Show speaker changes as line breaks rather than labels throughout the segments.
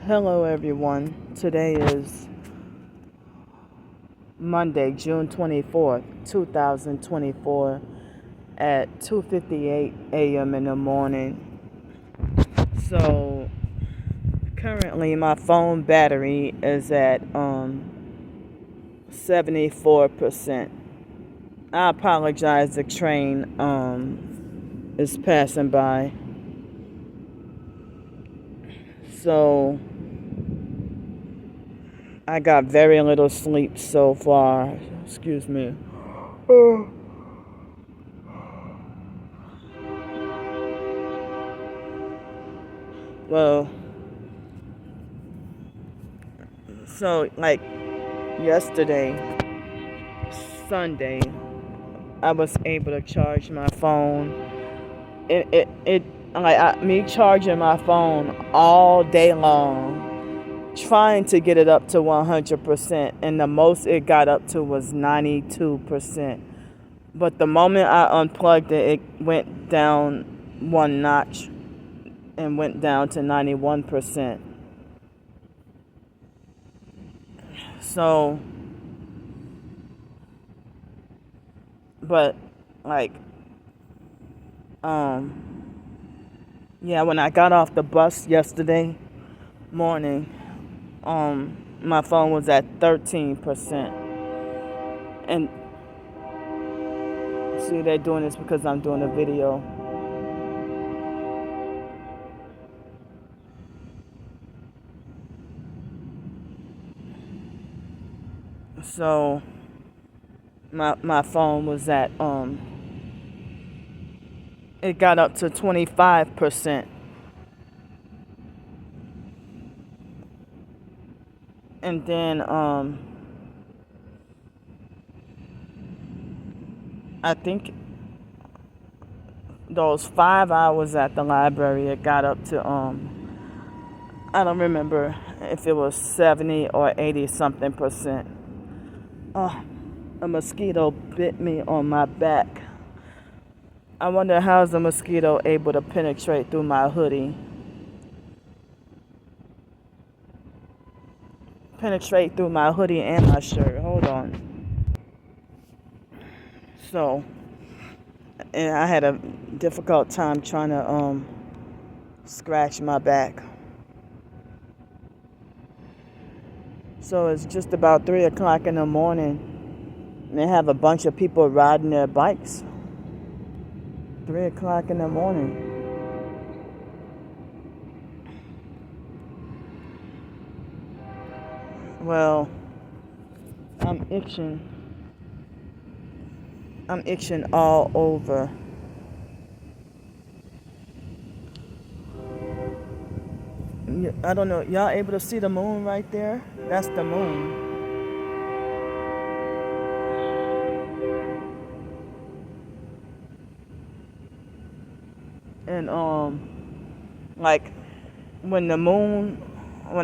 Hello everyone. Today is Monday, June 24th, 2024 at 2:58 a.m. in the morning. So currently my phone battery is at 74%. I apologize, the train is passing by. So I got very little sleep so far. Excuse me. Well, so like yesterday, Sunday, I was able to charge my phone. Me charging my phone all day long, trying to get it up to 100%, and the most it got up to was 92%. But the moment I unplugged it, it went down one notch and went down to 91%. So, but like, yeah, when I got off the bus yesterday morning, my phone was at 13%. And see, they're doing this because I'm doing a video. So my phone was at it got up to 25%. And then I think those 5 hours at the library, it got up to I don't remember if it was 70 or 80 something percent. A mosquito bit me on my back. I wonder how's a mosquito able to penetrate through my hoodie. Penetrate through my hoodie and my shirt. Hold on. So, and I had a difficult time trying to scratch my back. So it's just about 3 o'clock in the morning, and they have a bunch of people riding their bikes. 3 o'clock in the morning. Well, I'm itching. I'm itching all over. I don't know. Y'all able to see the moon right there? That's the moon. And like when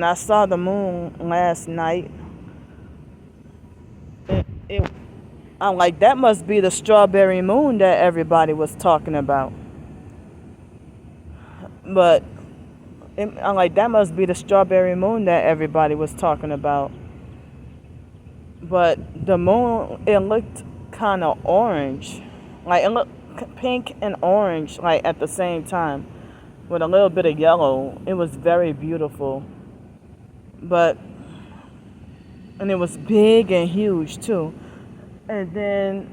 I saw the moon last night, I'm like, that must be the strawberry moon that everybody was talking about. But I'm like, that must be the strawberry moon that everybody was talking about. But the moon, it looked kind of orange. Like, it looked pink and orange, like, at the same time, with a little bit of yellow. It was very beautiful. And it was big and huge, too. And then,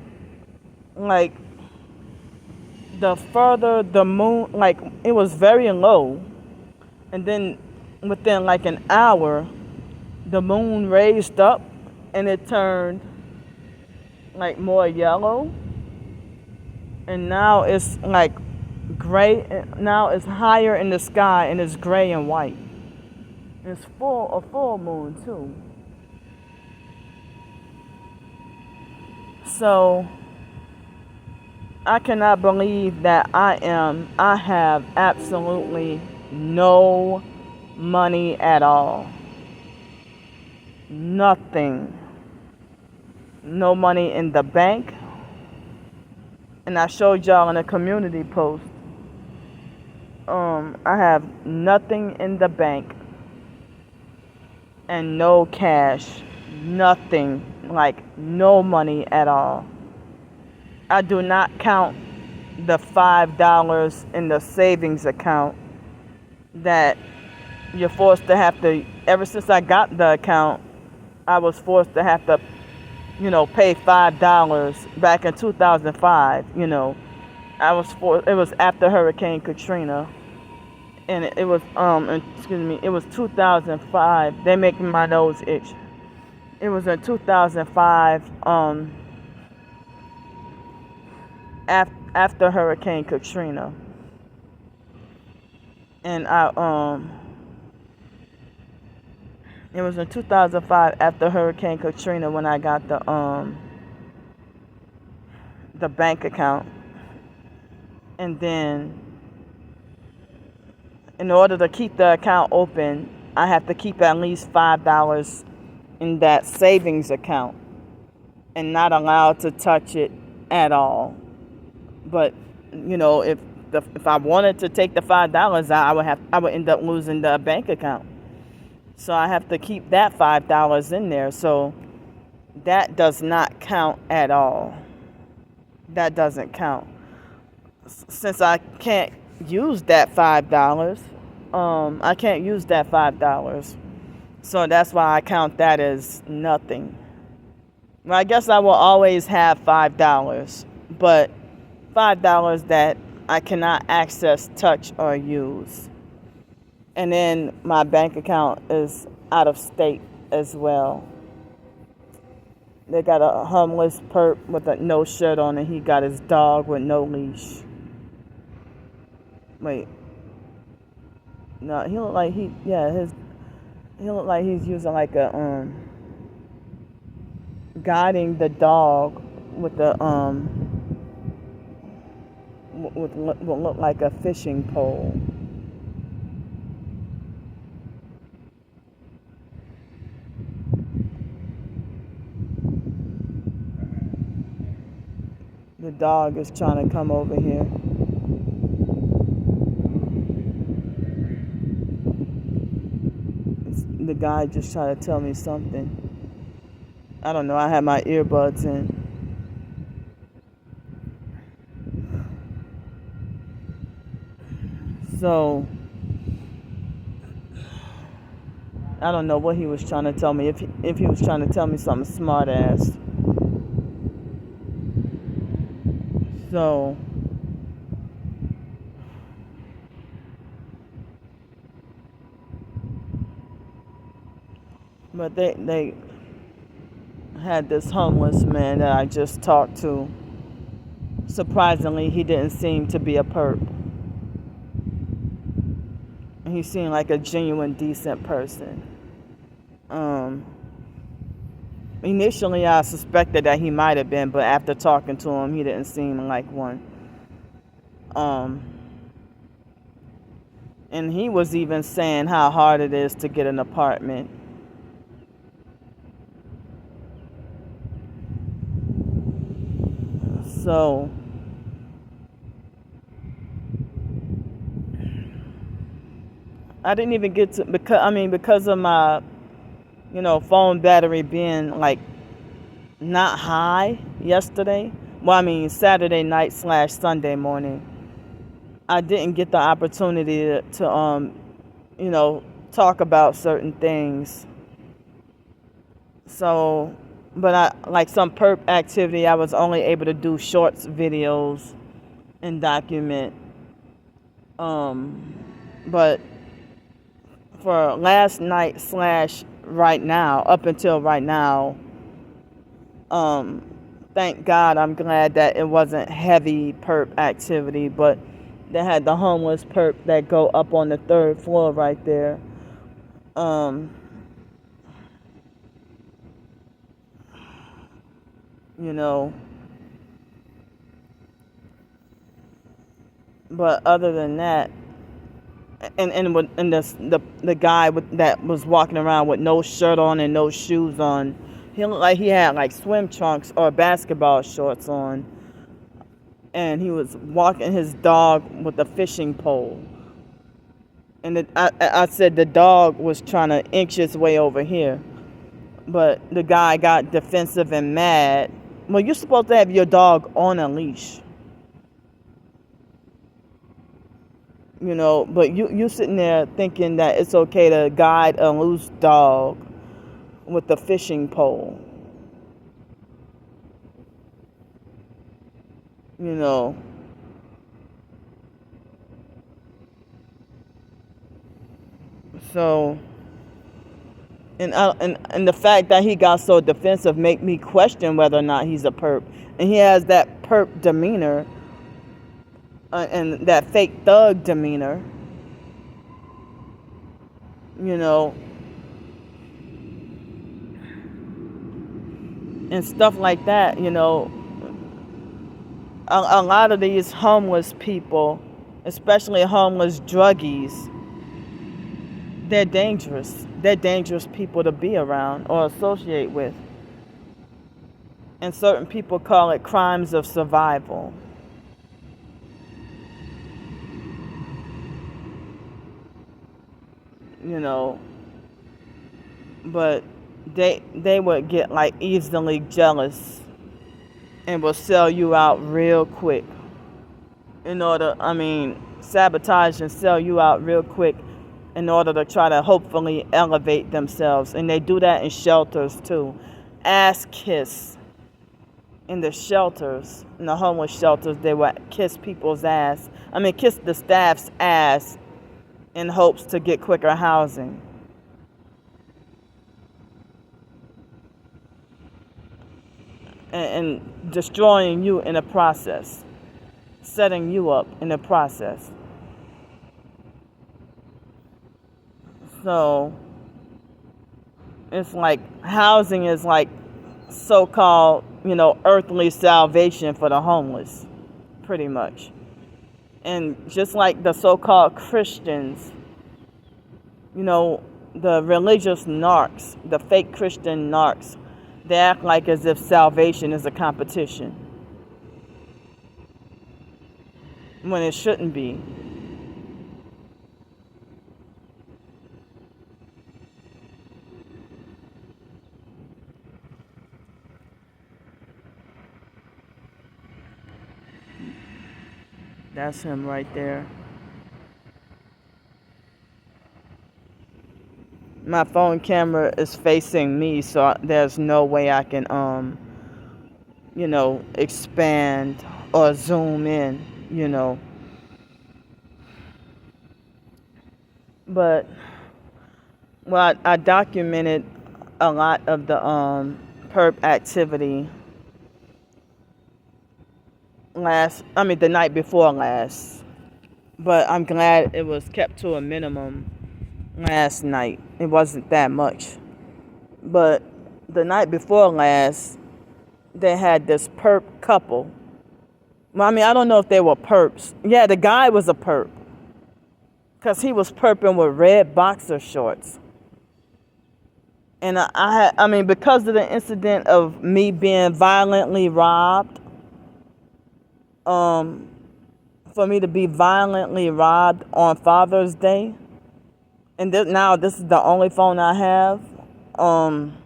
like, the further the moon, like, it was very low. And then within like an hour, the moon raised up and it turned like more yellow. And now it's like gray. Now it's higher in the sky and it's gray and white. It's a full moon too. So I cannot believe that I have absolutely no money at all. Nothing. No money in the bank. And I showed y'all in a community post. I have nothing in the bank. and no cash, nothing, like no money at all. I do not count the $5 in the savings account that you're forced to have to, ever since I got the account, I was forced to have to, pay $5 back in 2005, it was after Hurricane Katrina. And it was, it was 2005. They making my nose itch. It was in 2005, after Hurricane Katrina. And it was in 2005 after Hurricane Katrina when I got the bank account. And then in order to keep the account open, I have to keep at least $5 in that savings account and not allowed to touch it at all. But if I wanted to take the $5 out, I would end up losing the bank account. So I have to keep that $5 in there. So that does not count at all. That doesn't count. Since I can't use that $5, I can't use that $5. So that's why I count that as nothing. Well, I guess I will always have $5, but $5 that I cannot access, touch, or use. And then my bank account is out of state as well. They got a homeless perp with no shirt on, and he got his dog with no leash. Wait. No, he looked like he looked like he's using like a guiding the dog with the with what looked like a fishing pole. The dog is trying to come over here. The guy just tried to tell me something. I don't know. I had my earbuds in. So I don't know what he was trying to tell me. If he was trying to tell me something smart ass. So but they had this homeless man that I just talked to. Surprisingly, he didn't seem to be a perp. He seemed like a genuine, decent person. Initially, I suspected that he might have been, but after talking to him, he didn't seem like one. And he was even saying how hard it is to get an apartment. So I didn't even get to, because of my phone battery being like not high yesterday. Well, Saturday night / Sunday morning. I didn't get the opportunity to talk about certain things. So, but like some perp activity, I was only able to do shorts videos and document. But for last night / right now, up until right now, thank God, I'm glad that it wasn't heavy perp activity, but they had the homeless perp that go up on the 3rd floor right there. But other than that, and the guy that was walking around with no shirt on and no shoes on, he looked like he had like swim trunks or basketball shorts on, and he was walking his dog with a fishing pole. And I said the dog was trying to inch its way over here. But the guy got defensive and mad. Well, you're supposed to have your dog on a leash. But you sitting there thinking that it's okay to guide a loose dog with a fishing pole. So, and the fact that he got so defensive make me question whether or not he's a perp. And he has that perp demeanor and that fake thug demeanor, and stuff like that. A lot of these homeless people, especially homeless druggies, they're dangerous. They're dangerous people to be around or associate with. And certain people call it crimes of survival. But they would get like easily jealous and will sell you out real quick sabotage and sell you out real quick in order to try to hopefully elevate themselves. And they do that in shelters too. Ass kiss in the shelters, in the homeless shelters. They would kiss people's ass. Kiss the staff's ass in hopes to get quicker housing. And destroying you in the process, setting you up in the process. So it's like housing is like so-called, earthly salvation for the homeless, pretty much. And just like the so-called Christians, the religious narcs, the fake Christian narcs, they act like as if salvation is a competition when it shouldn't be. That's him right there. My phone camera is facing me, so there's no way I can, expand or zoom in, But, I documented a lot of the perp activity the night before last. But I'm glad it was kept to a minimum last night. It wasn't that much. But the night before last, they had this perp couple. Well, I don't know if they were perps. Yeah, the guy was a perp. Because he was perping with red boxer shorts. And because of the incident of me being violently robbed, for me to be violently robbed on Father's Day, and now this is the only phone I have, and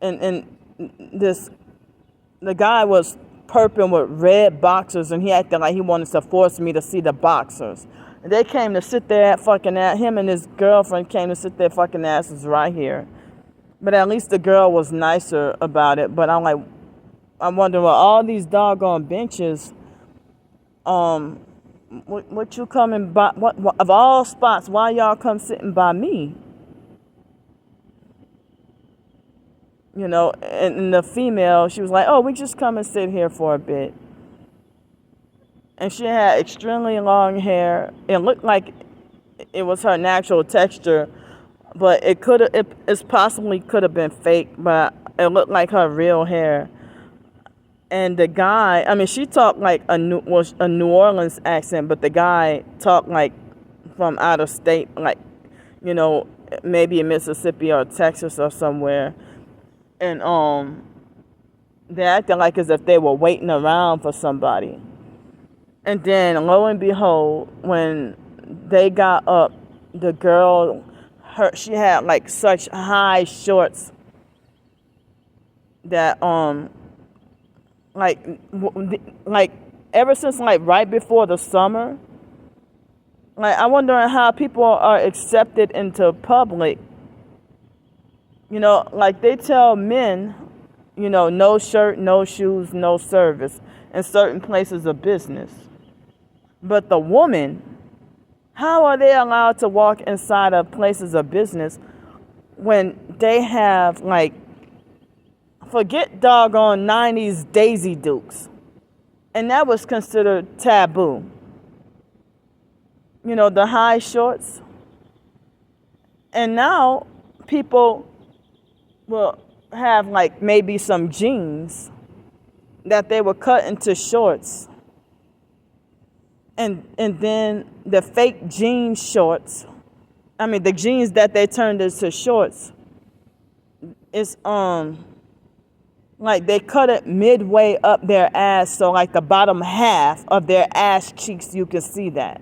the guy was perping with red boxers, and he acted like he wanted to force me to see the boxers. And they came to sit there him and his girlfriend came to sit their fucking asses right here. But at least the girl was nicer about it. But I'm wondering, well, all these doggone benches, what you coming by? What of all spots? Why y'all come sitting by me? And the female, she was like, "Oh, we just come and sit here for a bit." And she had extremely long hair. It looked like it was her natural texture, but it possibly could have been fake, but it looked like her real hair. And the guy, she talked like a New Orleans accent, but the guy talked like from out of state, like, maybe in Mississippi or Texas or somewhere. And they acted like as if they were waiting around for somebody. And then, lo and behold, when they got up. The girl, she had like such high shorts that like like ever since like right before the summer, like I'm wondering how people are accepted into public. Like they tell men, no shirt, no shoes, no service in certain places of business. But the woman, how are they allowed to walk inside of places of business when they have, like, forget doggone 90s Daisy Dukes? And that was considered taboo. The high shorts. And now people will have, like, maybe some jeans that they will cut into shorts. And then the fake jean shorts, the jeans that they turned into shorts, is like they cut it midway up their ass, so like the bottom half of their ass cheeks, you can see that.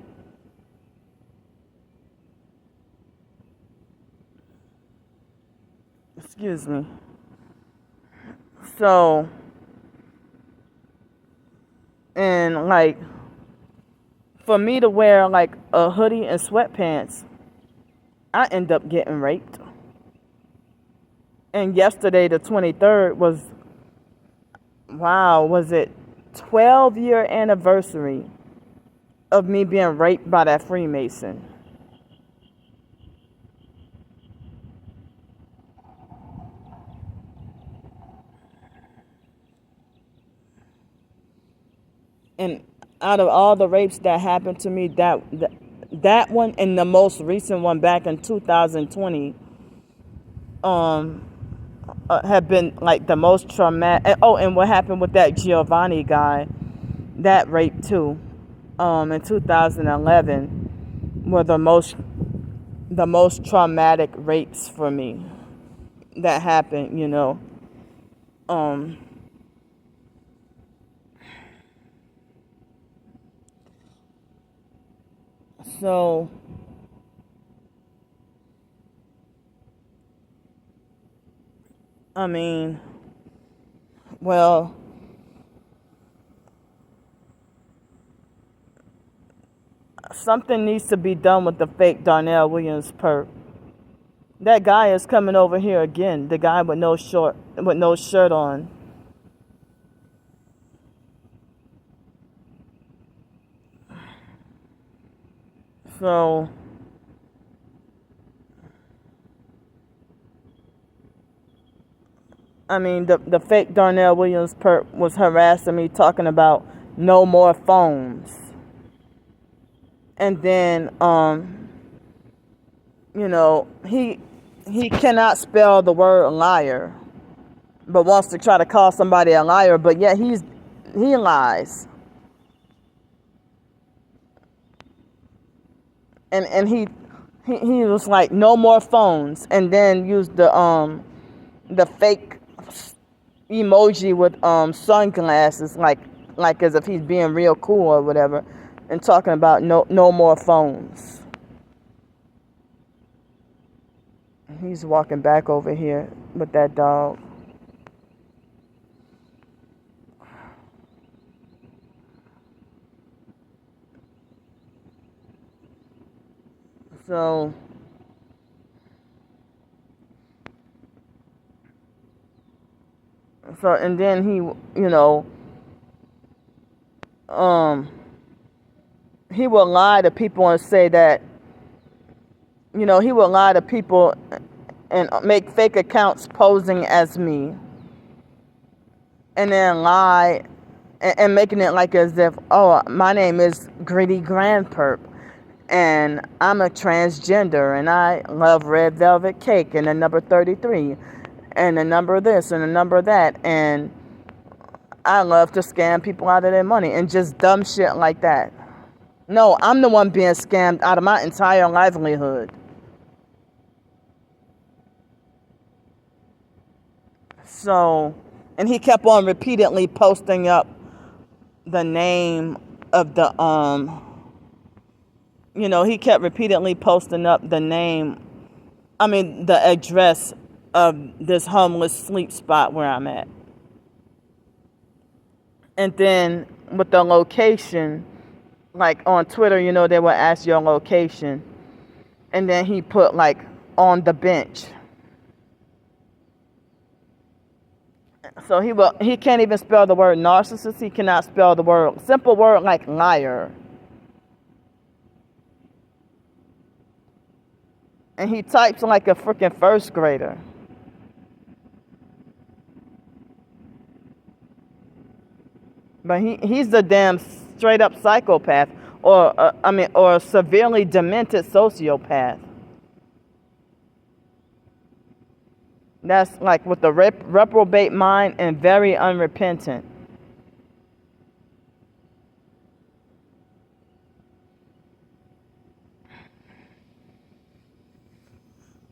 Excuse me. So, and like, for me to wear like a hoodie and sweatpants, I end up getting raped. And yesterday, the 23rd, was it 12-year anniversary of me being raped by that Freemason. And out of all the rapes that happened to me, that one and the most recent one back in 2020 have been like the most traumatic. Oh, and what happened with that Giovanni guy, that rape too, in 2011, were the most traumatic rapes for me that happened. So, well, something needs to be done with the fake Darnell Williams perp. That guy is coming over here again. The guy with no shirt on. So, the fake Darnell Williams perp was harassing me, talking about no more phones. And then, he cannot spell the word liar, but wants to try to call somebody a liar, but yet he lies. And he was like, no more phones, and then used the fake emoji with sunglasses, like as if he's being real cool or whatever, and talking about no more phones. He's walking back over here with that dog. So, and then he will lie to people and say that, he will lie to people and make fake accounts posing as me, and then lie and making it like as if, oh, my name is Gritty Grandperp, and I'm a transgender, and I love red velvet cake, and the number 33, and the number this, and the number that, and I love to scam people out of their money, and just dumb shit like that. No, I'm the one being scammed out of my entire livelihood. So, and he kept on repeatedly posting up the name of the he kept repeatedly posting up the address of this homeless sleep spot where I'm at. And then with the location, like on Twitter, they will ask your location. And then he put like on the bench. So he can't even spell the word narcissist. He cannot spell the simple word like liar. And he types like a freaking first grader. But he's the damn straight up psychopath, or a severely demented sociopath. That's like with the reprobate mind and very unrepentant.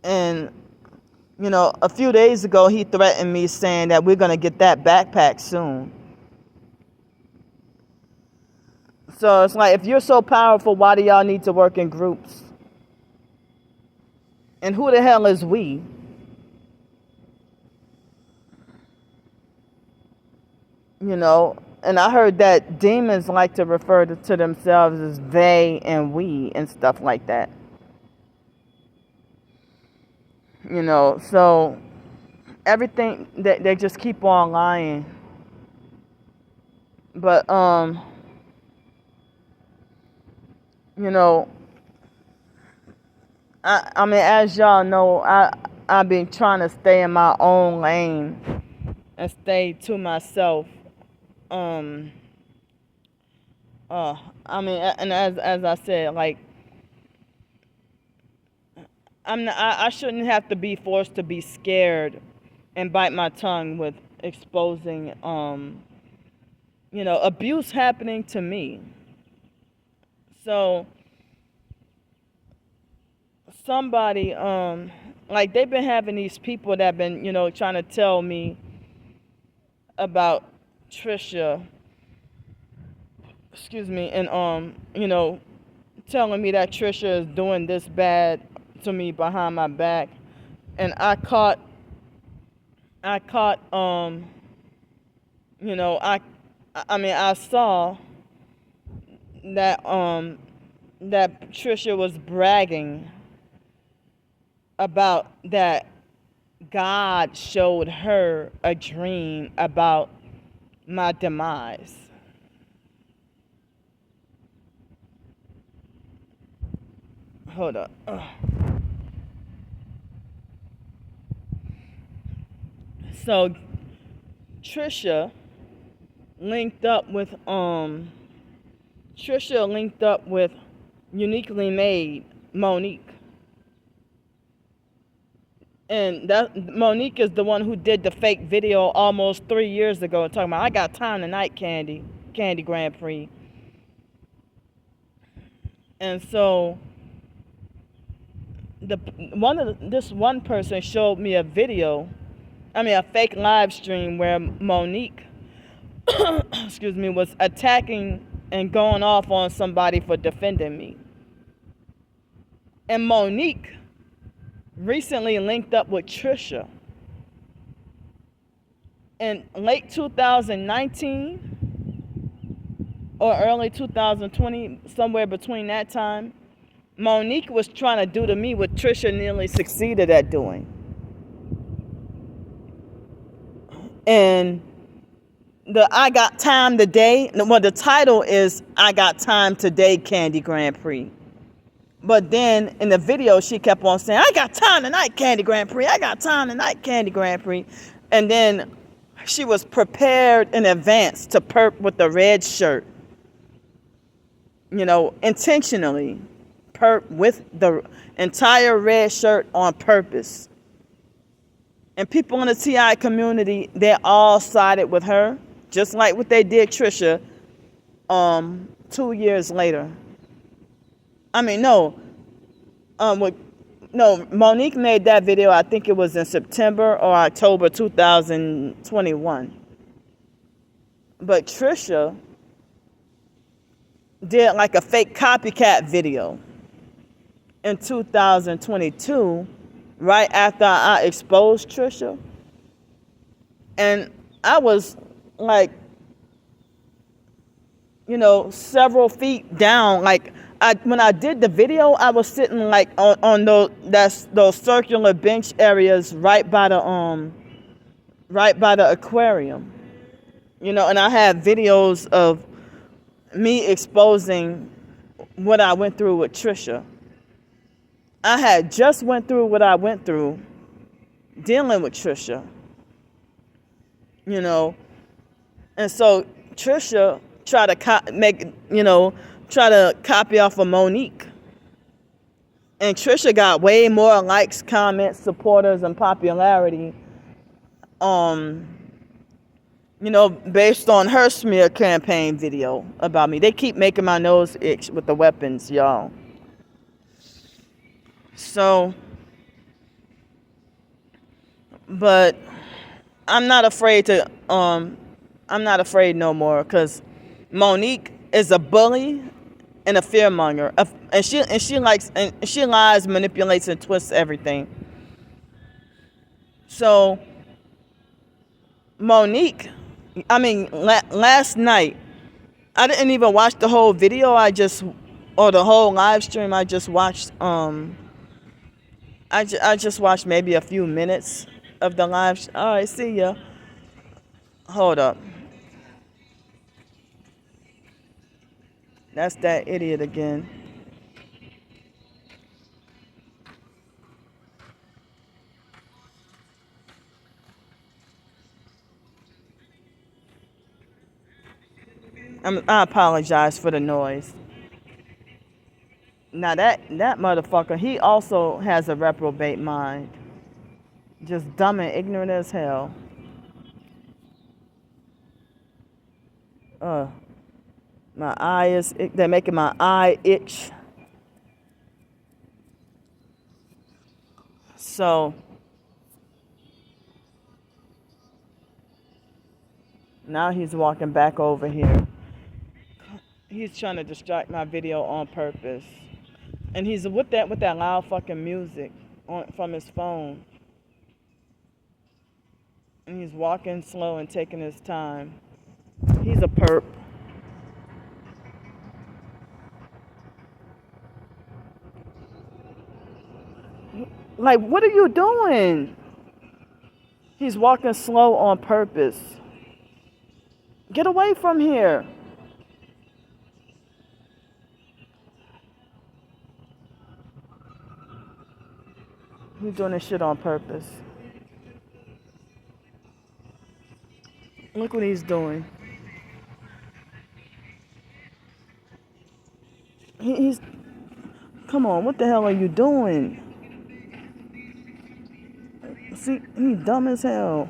And a few days ago he threatened me saying that we're gonna get that backpack soon. So it's like, if you're so powerful, why do y'all need to work in groups? And who the hell is we? And I heard that demons like to refer to themselves as they and we and stuff like that. So everything that they just keep on lying. But as y'all know, I've been trying to stay in my own lane and stay to myself. And as I said, like, I shouldn't have to be forced to be scared and bite my tongue with exposing, abuse happening to me. So somebody, like, they've been having these people that have been, trying to tell me about Trisha, and telling me that Trisha is doing this bad to me behind my back. And I saw that that Trisha was bragging about that God showed her a dream about my demise. Hold up. So Trisha linked up with Uniquely Made Monique. And that Monique is the one who did the fake video almost 3 years ago talking about, I got time tonight, Candy Grand Prix. And so this one person showed me a fake live stream where Monique was attacking and going off on somebody for defending me. And Monique recently linked up with Trisha in late 2019 or early 2020, somewhere between that time. Monique was trying to do to me what Trisha nearly succeeded at doing. And I got time today. Well, the title is I got time today, Candy Grand Prix. But then in the video, she kept on saying, I got time tonight, Candy Grand Prix. I got time tonight, Candy Grand Prix. And then she was prepared in advance to perp with the red shirt. Intentionally perp with the entire red shirt on purpose. And people in the TI community, they all sided with her, just like what they did Trisha 2 years later. Monique made that video, I think it was in September or October 2021. But Trisha did like a fake copycat video in 2022, right after I exposed Trisha. And I was like, several feet down. Like when I did the video, I was sitting like on those circular bench areas right by the aquarium. And I had videos of me exposing what I went through with Trisha. I had just went through what I went through dealing with Trisha. And so Trisha tried to try to copy off of Monique. And Trisha got way more likes, comments, supporters, and popularity, based on her smear campaign video about me. They keep making my nose itch with the weapons, y'all. So, but I'm not afraid no more, because Monique is a bully and a fearmonger, and she lies, manipulates, and twists everything. So Monique, last night, I didn't even watch the whole video. Or the whole live stream. I just watched. I just watched maybe a few minutes of the live. All right, see ya. Hold up. That's that idiot again. I apologize for the noise. Now that motherfucker, he also has a reprobate mind. Just dumb and ignorant as hell. They're making my eye itch. So now he's walking back over here. He's trying to distract my video on purpose. And he's with that loud fucking music from his phone. And he's walking slow and taking his time. He's a perp. Like, what are you doing? He's walking slow on purpose. Get away from here. He's doing this shit on purpose. Look what he's doing. He's... Come on, what the hell are you doing? See, he's dumb as hell.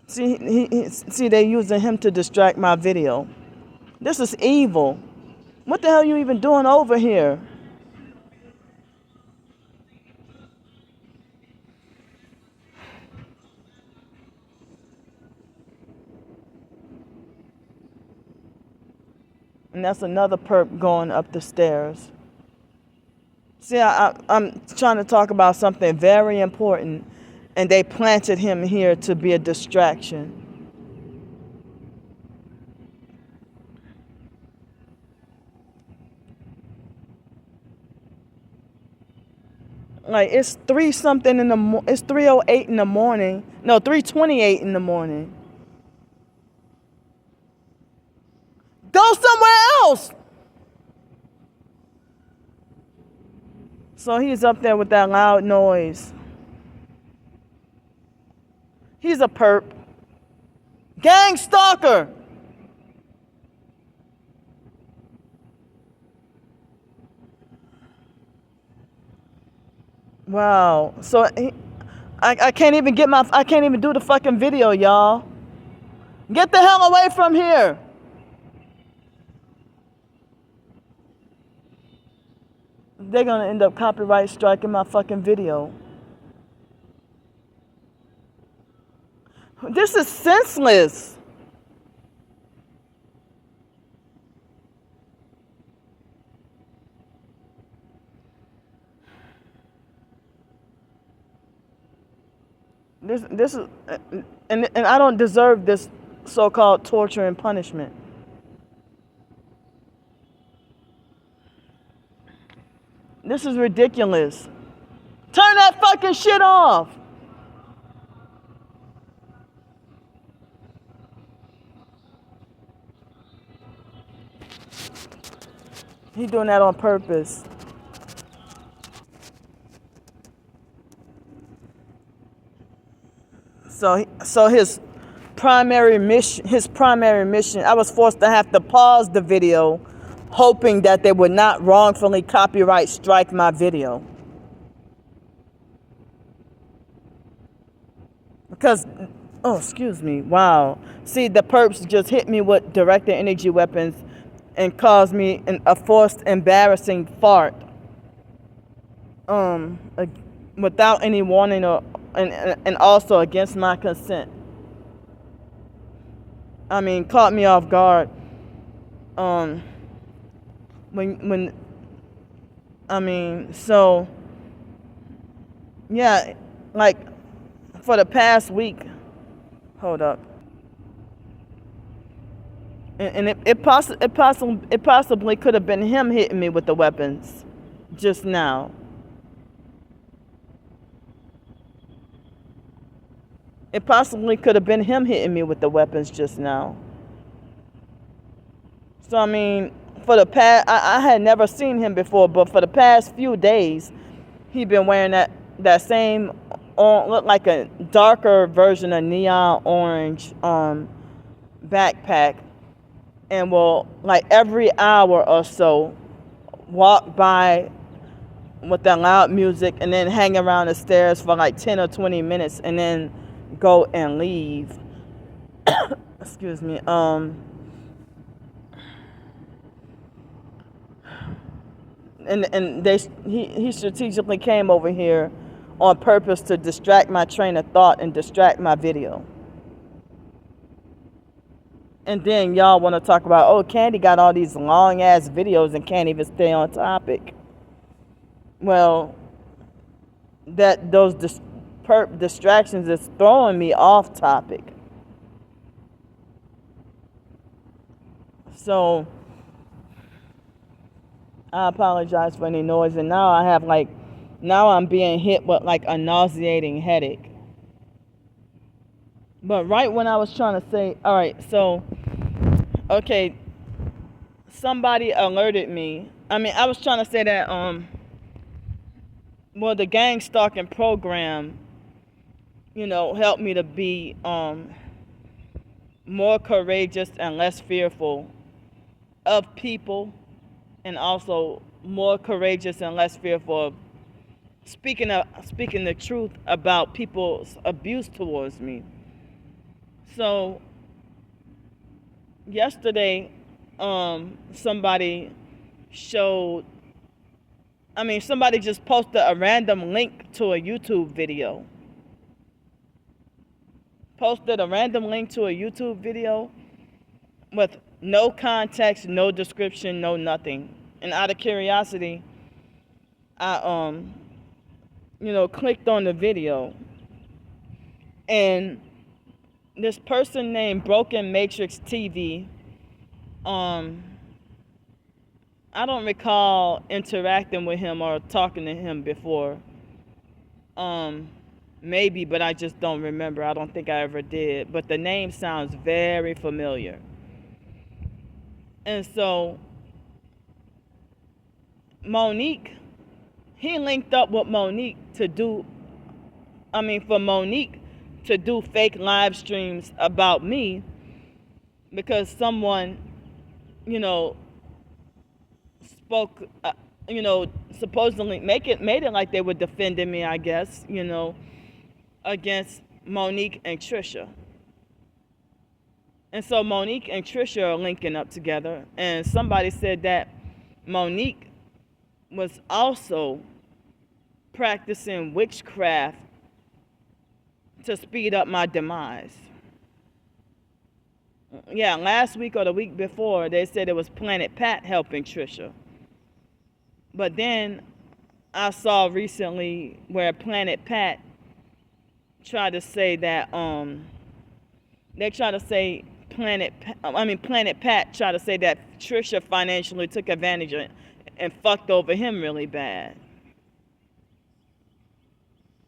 See, they're using him to distract my video. This is evil. What the hell are you even doing over here? And that's another perp going up the stairs. See, I'm trying to talk about something very important, and they planted him here to be a distraction. Like, it's 3-something in the it's 3:08 in the morning. No, 3:28 in the morning. Go somewhere else. So he's up there with that loud noise. He's a perp. Gang stalker. Wow. So I can't even do the fucking video, y'all. Get the hell away from here. They're gonna end up copyright striking my fucking video. This is senseless. This is, and I don't deserve this so-called torture and punishment. This is ridiculous. Turn that fucking shit off. He doing that on purpose. So his primary mission, I was forced to have to pause the video, hoping that they would not wrongfully copyright strike my video. Because, oh, excuse me, wow. See, the perps just hit me with directed energy weapons and caused me a forced, embarrassing fart. Without any warning and also against my consent. I mean, caught me off guard. So, yeah, like, for the past week, hold up. And it possibly could have been him hitting me with the weapons just now. It possibly could have been him hitting me with the weapons just now. So, I mean, for the past, I had never seen him before, but for the past few days, he'd been wearing that same, looked like a darker version of neon orange backpack, and will, like, every hour or so, walk by with that loud music and then hang around the stairs for like 10 or 20 minutes and then go and leave. Excuse me. He strategically came over here on purpose to distract my train of thought and distract my video. And then y'all want to talk about, oh, Candy got all these long ass videos and can't even stay on topic. Well, those distractions is throwing me off topic. So I apologize for any noise, and now I'm being hit with like a nauseating headache. But right when I was trying to say, all right, so, okay, somebody alerted me. I mean, I was trying to say that, the gang stalking program, helped me to be more courageous and less fearful of people, and also more courageous and less fearful of speaking the truth about people's abuse towards me. So yesterday, somebody just posted a random link to a YouTube video. Posted a random link to a YouTube video with no context, no description, no nothing. And out of curiosity, I clicked on the video, and this person named Broken Matrix TV, I don't recall interacting with him or talking to him before. Maybe, but I just don't remember. I don't think I ever did. But the name sounds very familiar. And so he linked up with Monique for Monique to do fake live streams about me, because someone, spoke, supposedly made it like they were defending me, I guess, against Monique and Trisha. And so Monique and Trisha are linking up together, and somebody said that Monique was also practicing witchcraft to speed up my demise. Yeah, last week or the week before, they said it was Planet Pat helping Trisha. But then I saw recently where Planet Pat try to say that they try to say Planet Pat try to say that Trisha financially took advantage of and fucked over him really bad.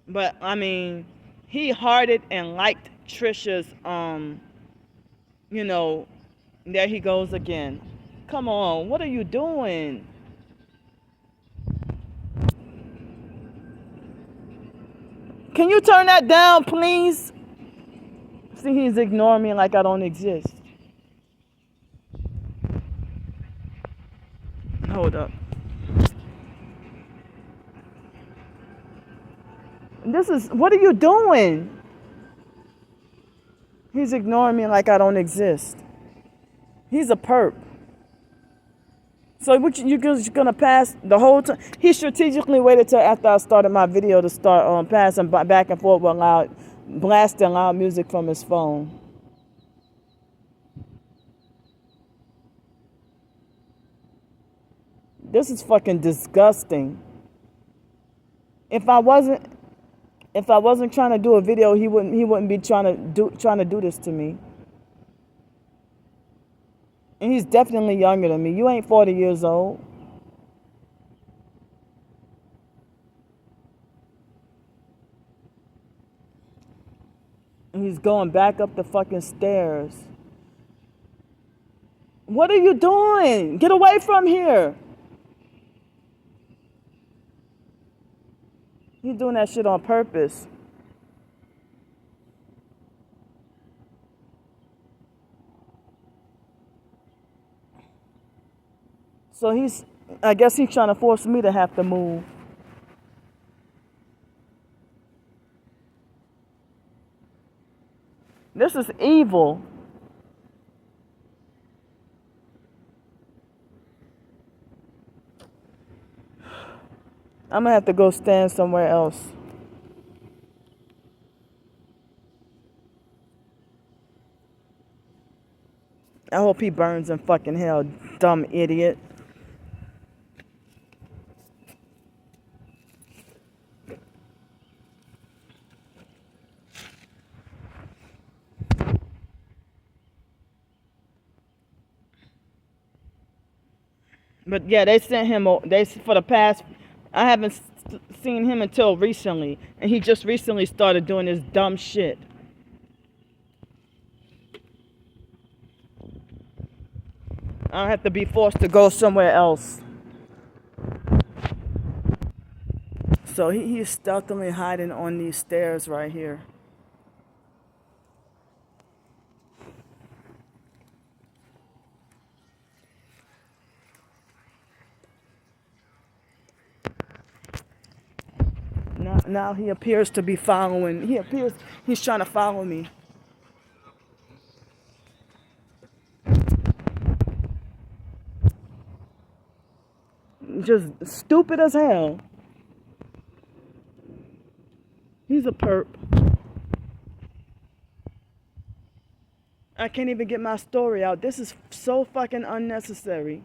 But I mean, he hearted and liked Trisha's you know, there he goes again. Come on, what are you doing? Can you turn that down, please? See, he's ignoring me like I don't exist. Hold up. What are you doing? He's ignoring me like I don't exist. He's a perp. So you're just gonna pass the whole time? He strategically waited till after I started my video to start passing back and forth with blasting loud music from his phone. This is fucking disgusting. If I wasn't trying to do a video, he wouldn't be trying to do this to me. And he's definitely younger than me. You ain't 40 years old. And he's going back up the fucking stairs. What are you doing? Get away from here. He's doing that shit on purpose. So I guess he's trying to force me to have to move. This is evil. I'm gonna have to go stand somewhere else. I hope he burns in fucking hell, dumb idiot. But yeah, they sent him. For the past, I haven't seen him until recently, and he just recently started doing this dumb shit. I'll have to be forced to go somewhere else. So he's stealthily hiding on these stairs right here. Now he appears to be following. He's trying to follow me. Just stupid as hell. He's a perp. I can't even get my story out. This is so fucking unnecessary.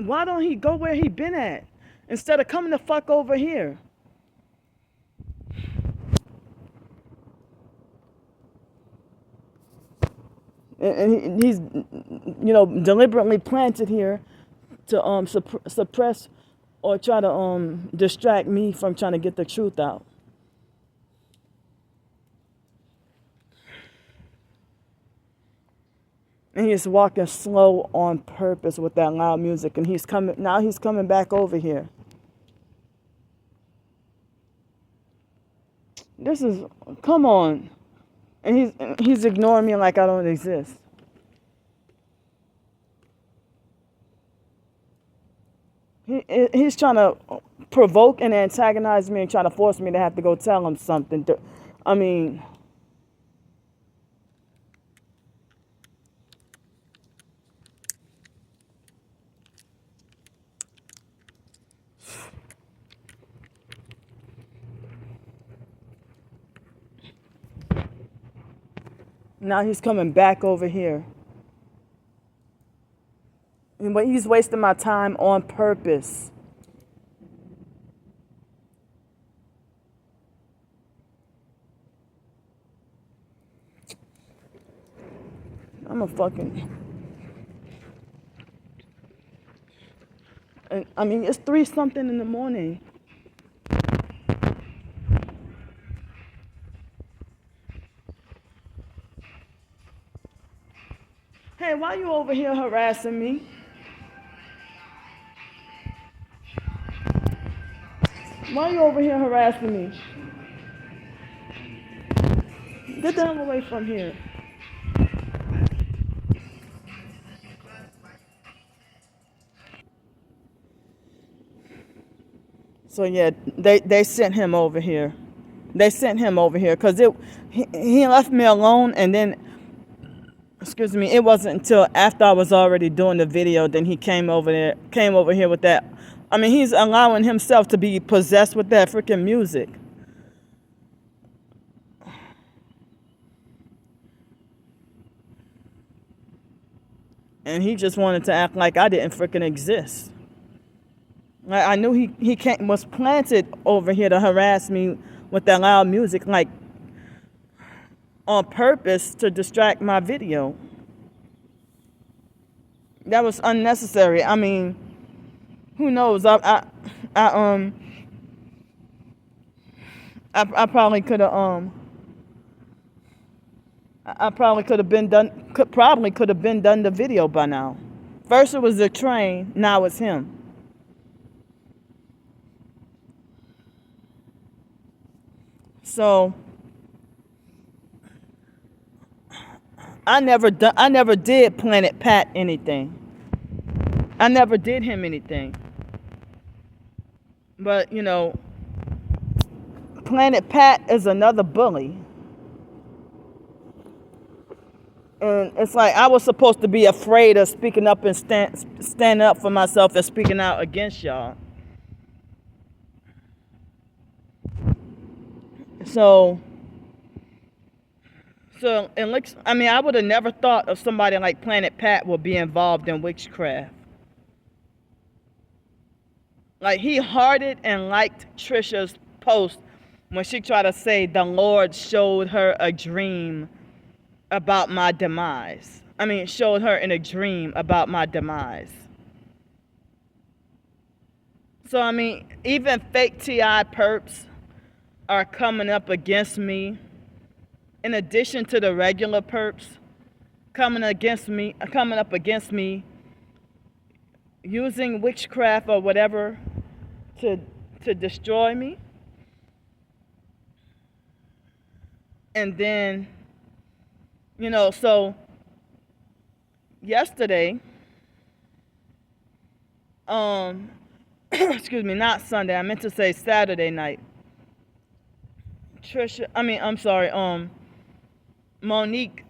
Why don't he go where he been at instead of coming the fuck over here? And he's, deliberately planted here to suppress or try to distract me from trying to get the truth out. And he's walking slow on purpose with that loud music, and he's coming back over here. Come on. And he's ignoring me like I don't exist. He's trying to provoke and antagonize me and try to force me to have to go tell him something. Now he's coming back over here. But he's wasting my time on purpose. motherfucking. And I mean, it's 3 something in the morning. Hey, why you over here harassing me? Why you over here harassing me? Get the hell away from here. So yeah, they sent him over here. They sent him over here because he left me alone, and then, excuse me, it wasn't until after I was already doing the video, then he came over here with that. I mean, he's allowing himself to be possessed with that freaking music. And he just wanted to act like I didn't freaking exist. I knew he was planted over here to harass me with that loud music, like on purpose to distract my video. That was unnecessary. I mean, who knows? I probably could have I probably could have been done. Could have been done the video by now. First it was the train. Now it's him. So I never did Planet Pat anything. I never did him anything. But you know, Planet Pat is another bully. And it's like I was supposed to be afraid of speaking up and stand up for myself and speaking out against y'all. So it looks, I mean, I would have never thought of somebody like Planet Pat would be involved in witchcraft. Like, he hearted and liked Trisha's post when she tried to say the Lord showed her a dream about my demise. I mean, showed her in a dream about my demise. So, I mean, even fake TI perps are coming up against me, in addition to the regular perps coming up against me, using witchcraft or whatever to destroy me. And then, you know, so yesterday, excuse me, not Sunday, I meant to say Saturday night, Monique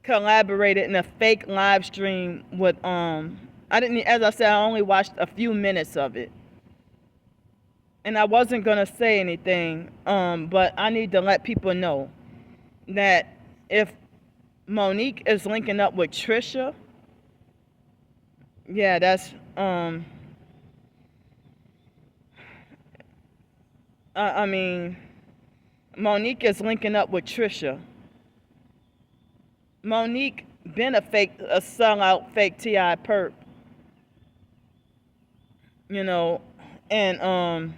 collaborated in a fake live stream with, as I said, I only watched a few minutes of it. And I wasn't going to say anything, but I need to let people know that if Monique is linking up with Trisha, yeah, that's, I mean, Monique is linking up with Trisha. Monique been a sellout fake TI perp, you know, and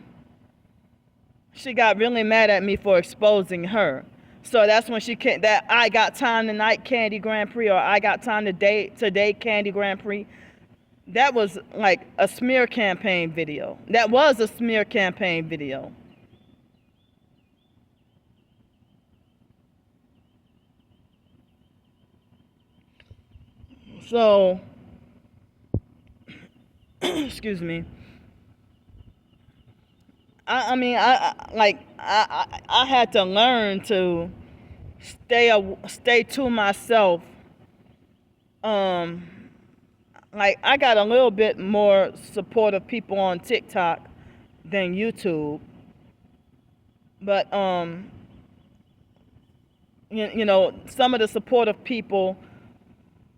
she got really mad at me for exposing her. So that's when she came, that I Got Time Tonight Candy Grand Prix, or I Got Time Today Candy Grand Prix. That was like a smear campaign video. That was a smear campaign video. So, excuse me. I mean, I had to learn to stay to myself. Like, I got a little bit more supportive people on TikTok than YouTube, but you know, some of the supportive people,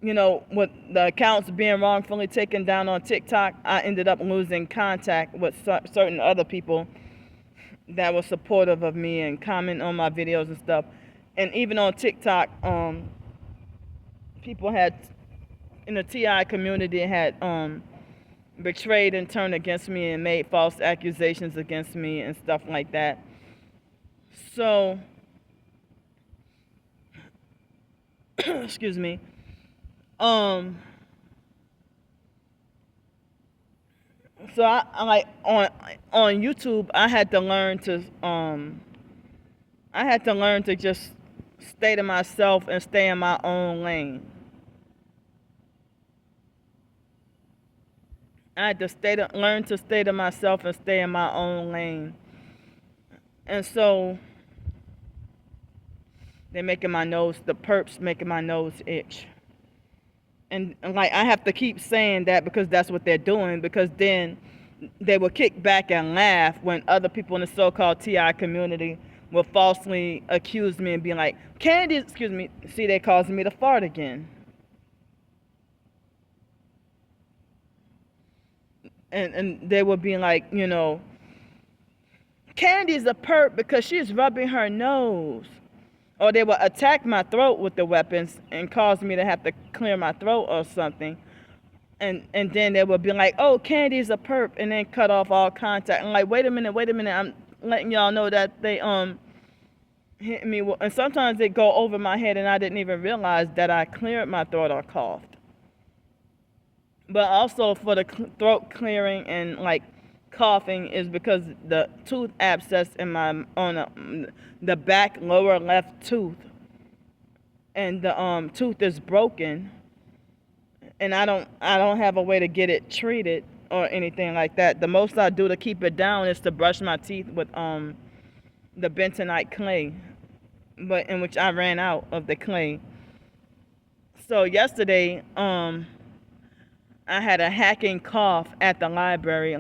you know, with the accounts being wrongfully taken down on TikTok, I ended up losing contact with certain other people that were supportive of me and comment on my videos and stuff. And even on TikTok, people had in the TI community had betrayed and turned against me and made false accusations against me and stuff like that. So, excuse me. So I like on YouTube, I had to learn to just stay to myself and stay in my own lane. I had to learn to stay to myself and stay in my own lane. And so the perps making my nose itch. And like I have to keep saying that because that's what they're doing, because then they will kick back and laugh when other people in the so-called TI community will falsely accuse me and be like, Candy, excuse me, see, they causing me to fart again. And they will be like, you know, Candy's a perp because she's rubbing her nose. Or they will attack my throat with the weapons and cause me to have to clear my throat or something. And then they will be like, oh, Candy's a perp, and then cut off all contact. And like, wait a minute, I'm letting y'all know that they hit me. And sometimes they go over my head and I didn't even realize that I cleared my throat or coughed. But also for the throat clearing and like coughing is because the tooth abscess in the back lower left tooth, and the tooth is broken, and I don't have a way to get it treated or anything like that. The most I do to keep it down is to brush my teeth with the bentonite clay, but in which I ran out of the clay. So yesterday I had a hacking cough at the library,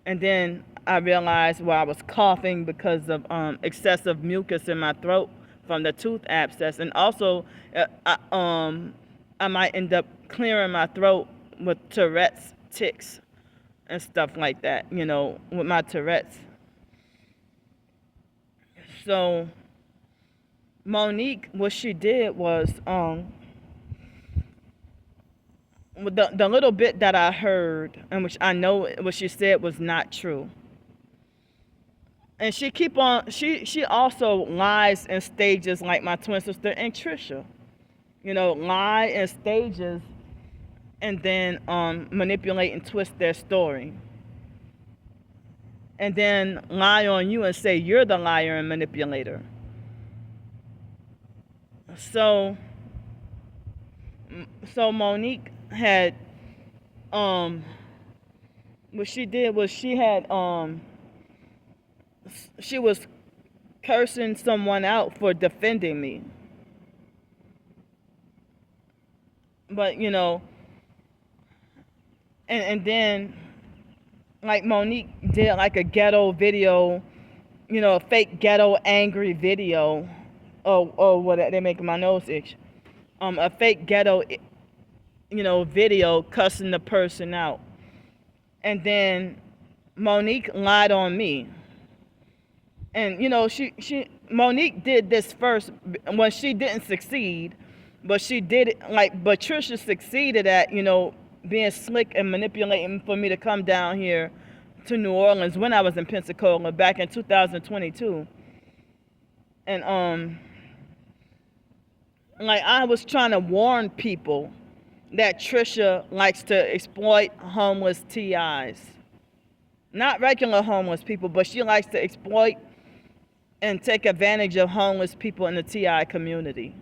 and then I realized I was coughing because of excessive mucus in my throat from the tooth abscess. And also, I might end up clearing my throat with Tourette's tics and stuff like that, you know, with my Tourette's. So, Monique, what she did was, the little bit that I heard, and which I know what she said was not true. And she also lies in stages like my twin sister and Trisha. You know, lie in stages and then manipulate and twist their story. And then lie on you and say you're the liar and manipulator. So Monique had what she did was she was cursing someone out for defending me. But you know, and then like Monique did like a ghetto video, you know, a fake ghetto angry video, or what, they making my nose itch, a fake ghetto, you know, video cussing the person out. And then Monique lied on me. And you know, Monique did this first when she didn't succeed, but she did it but Trisha succeeded at, you know, being slick and manipulating for me to come down here to New Orleans when I was in Pensacola back in 2022. And I was trying to warn people that Trisha likes to exploit homeless TIs. Not regular homeless people, but she likes to exploit and take advantage of homeless people in the TI community.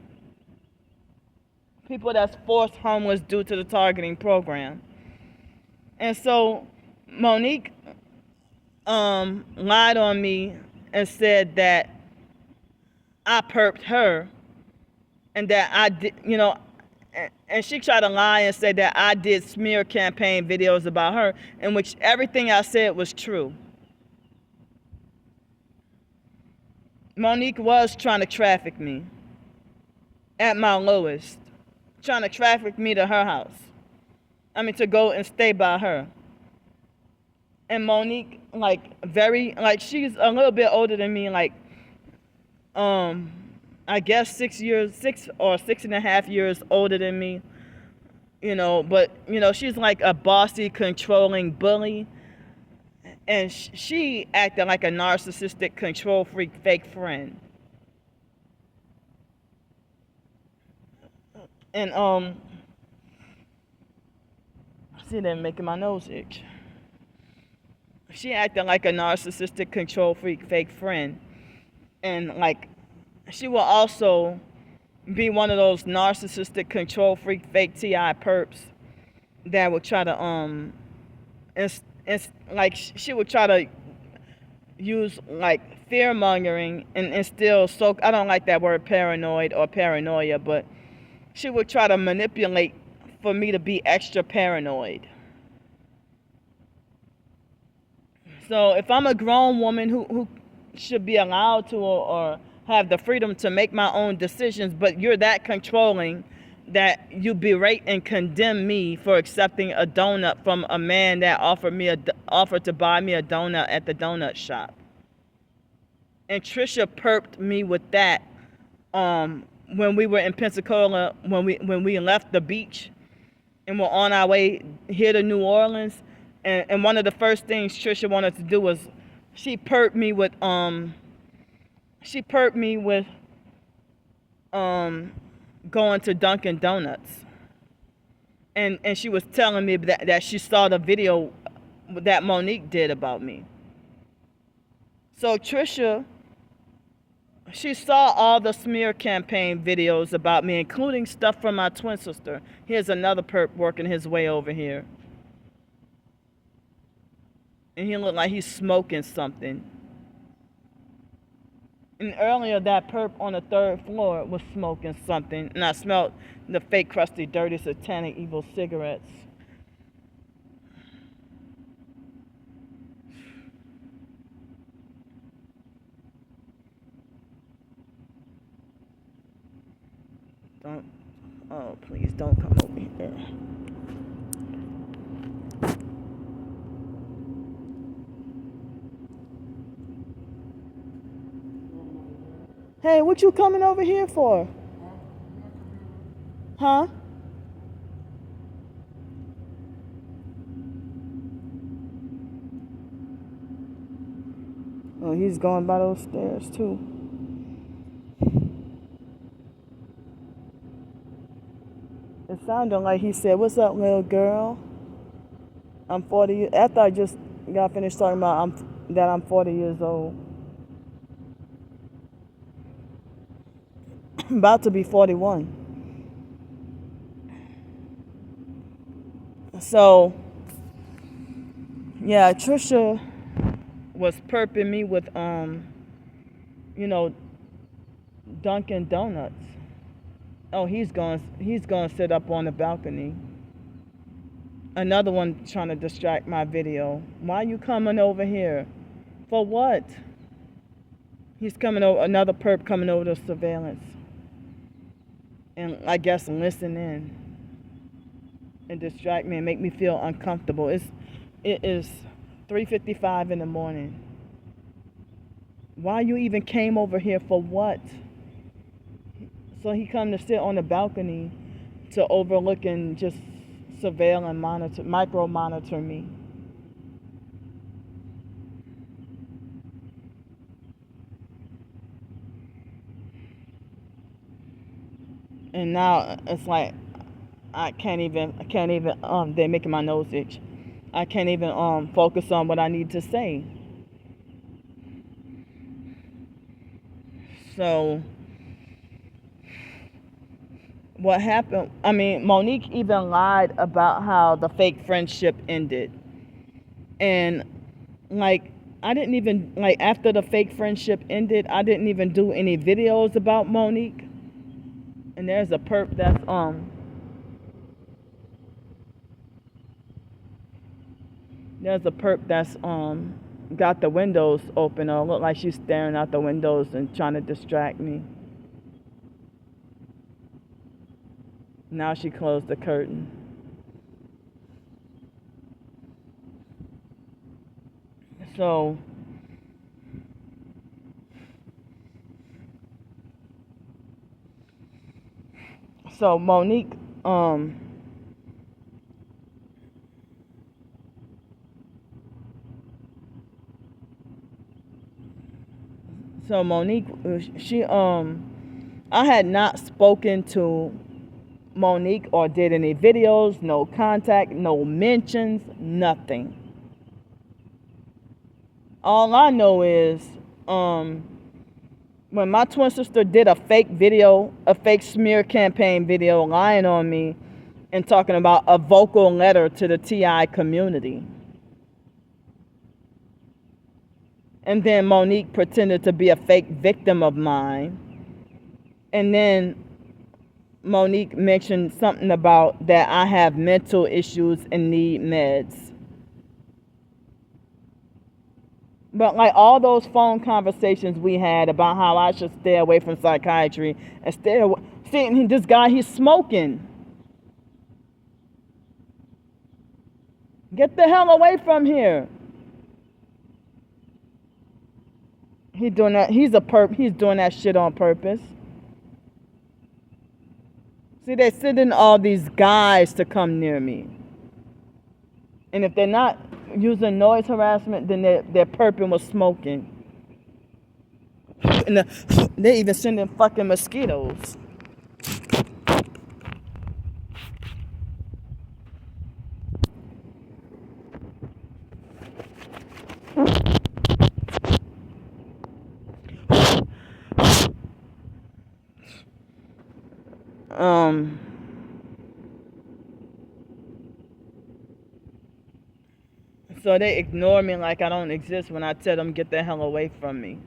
People that's forced homeless due to the targeting program. And so Monique lied on me and said that I perped her and that I did, you know, and she tried to lie and say that I did smear campaign videos about her, in which everything I said was true. Monique was trying to traffic me at my lowest, trying to traffic me to her house. To go and stay by her. And Monique, she's a little bit older than me, I guess 6 years, 6 or 6.5 years older than me. But she's like a bossy, controlling bully, and she acted like a narcissistic, control freak, fake friend. And see, they're making my nose itch. She acted like a narcissistic, control freak, fake friend, and like she will also be one of those narcissistic, control freak, fake Ti perps that would try to like she would try to use like fear mongering and instill, so I don't like that word paranoid or paranoia, but she would try to manipulate for me to be extra paranoid. So if I'm a grown woman who should be allowed to, or have the freedom to make my own decisions, but you're that controlling that you berate and condemn me for accepting a donut from a man that offered to buy me a donut at the donut shop. And Trisha perped me with that when we were in Pensacola, when we left the beach and were on our way here to New Orleans. And one of the first things Trisha wanted to do was she perped me with going to Dunkin' Donuts. And she was telling me that she saw the video that Monique did about me. So Trisha, she saw all the smear campaign videos about me, including stuff from my twin sister. Here's another perp working his way over here. And he looked like he's smoking something. And earlier, that perp on the 3rd floor was smoking something, and I smelled the fake, crusty, dirty, satanic, evil cigarettes. Please don't come over here. Hey, what you coming over here for? Huh? Oh, he's going by those stairs too. It sounded like he said, "What's up, little girl? I'm 40." After I just got finished talking about that I'm 40 years old. About to be 41. So, yeah, Trisha was perping me with, Dunkin' Donuts. Oh, he's going to sit up on the balcony. Another one trying to distract my video. Why are you coming over here? For what? He's coming over, another perp coming over to surveillance. And I guess listen in and distract me and make me feel uncomfortable. It is 3:55 in the morning. Why you even came over here for what? So he come to sit on the balcony to overlook and just surveil and micro monitor me. And now it's like I can't even they're making my nose itch. I can't even focus on what I need to say. So what happened, I mean, Monique even lied about how the fake friendship ended. And like I didn't even, like, after the fake friendship ended, I didn't even do any videos about Monique. And there's a perp that's got the windows open, or look like she's staring out the windows and trying to distract me. Now she closed the curtain. So So Monique, so Monique, she I had not spoken to Monique or did any videos, no contact, no mentions, nothing. All I know is when my twin sister did a fake video, a fake smear campaign video lying on me and talking about a vocal letter to the TI community. And then Monique pretended to be a fake victim of mine. And then Monique mentioned something about that I have mental issues and need meds. But like all those phone conversations we had about how I should stay away from psychiatry and stay away. See, this guy, he's smoking. Get the hell away from here. He's doing that. He's doing that shit on purpose. See, they're sending all these guys to come near me. And if they're not using noise harassment, then they're perping with smoking. And they're even sending fucking mosquitoes. So they ignore me like I don't exist when I tell them get the hell away from me.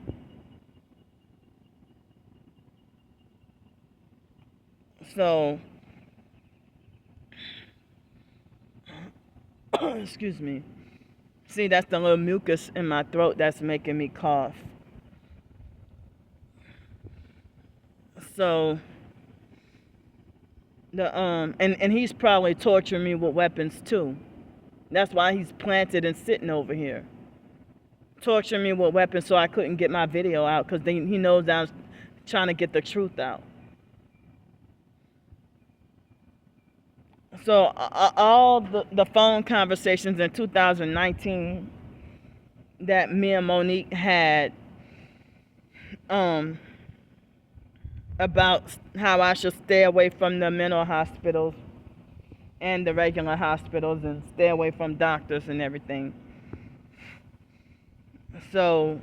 So, excuse me. See, that's the little mucus in my throat that's making me cough. So, and he's probably torturing me with weapons too. That's why he's planted and sitting over here, torturing me with weapons so I couldn't get my video out because he knows I was trying to get the truth out. So all the phone conversations in 2019 that me and Monique had about how I should stay away from the mental hospitals and the regular hospitals and stay away from doctors and everything. So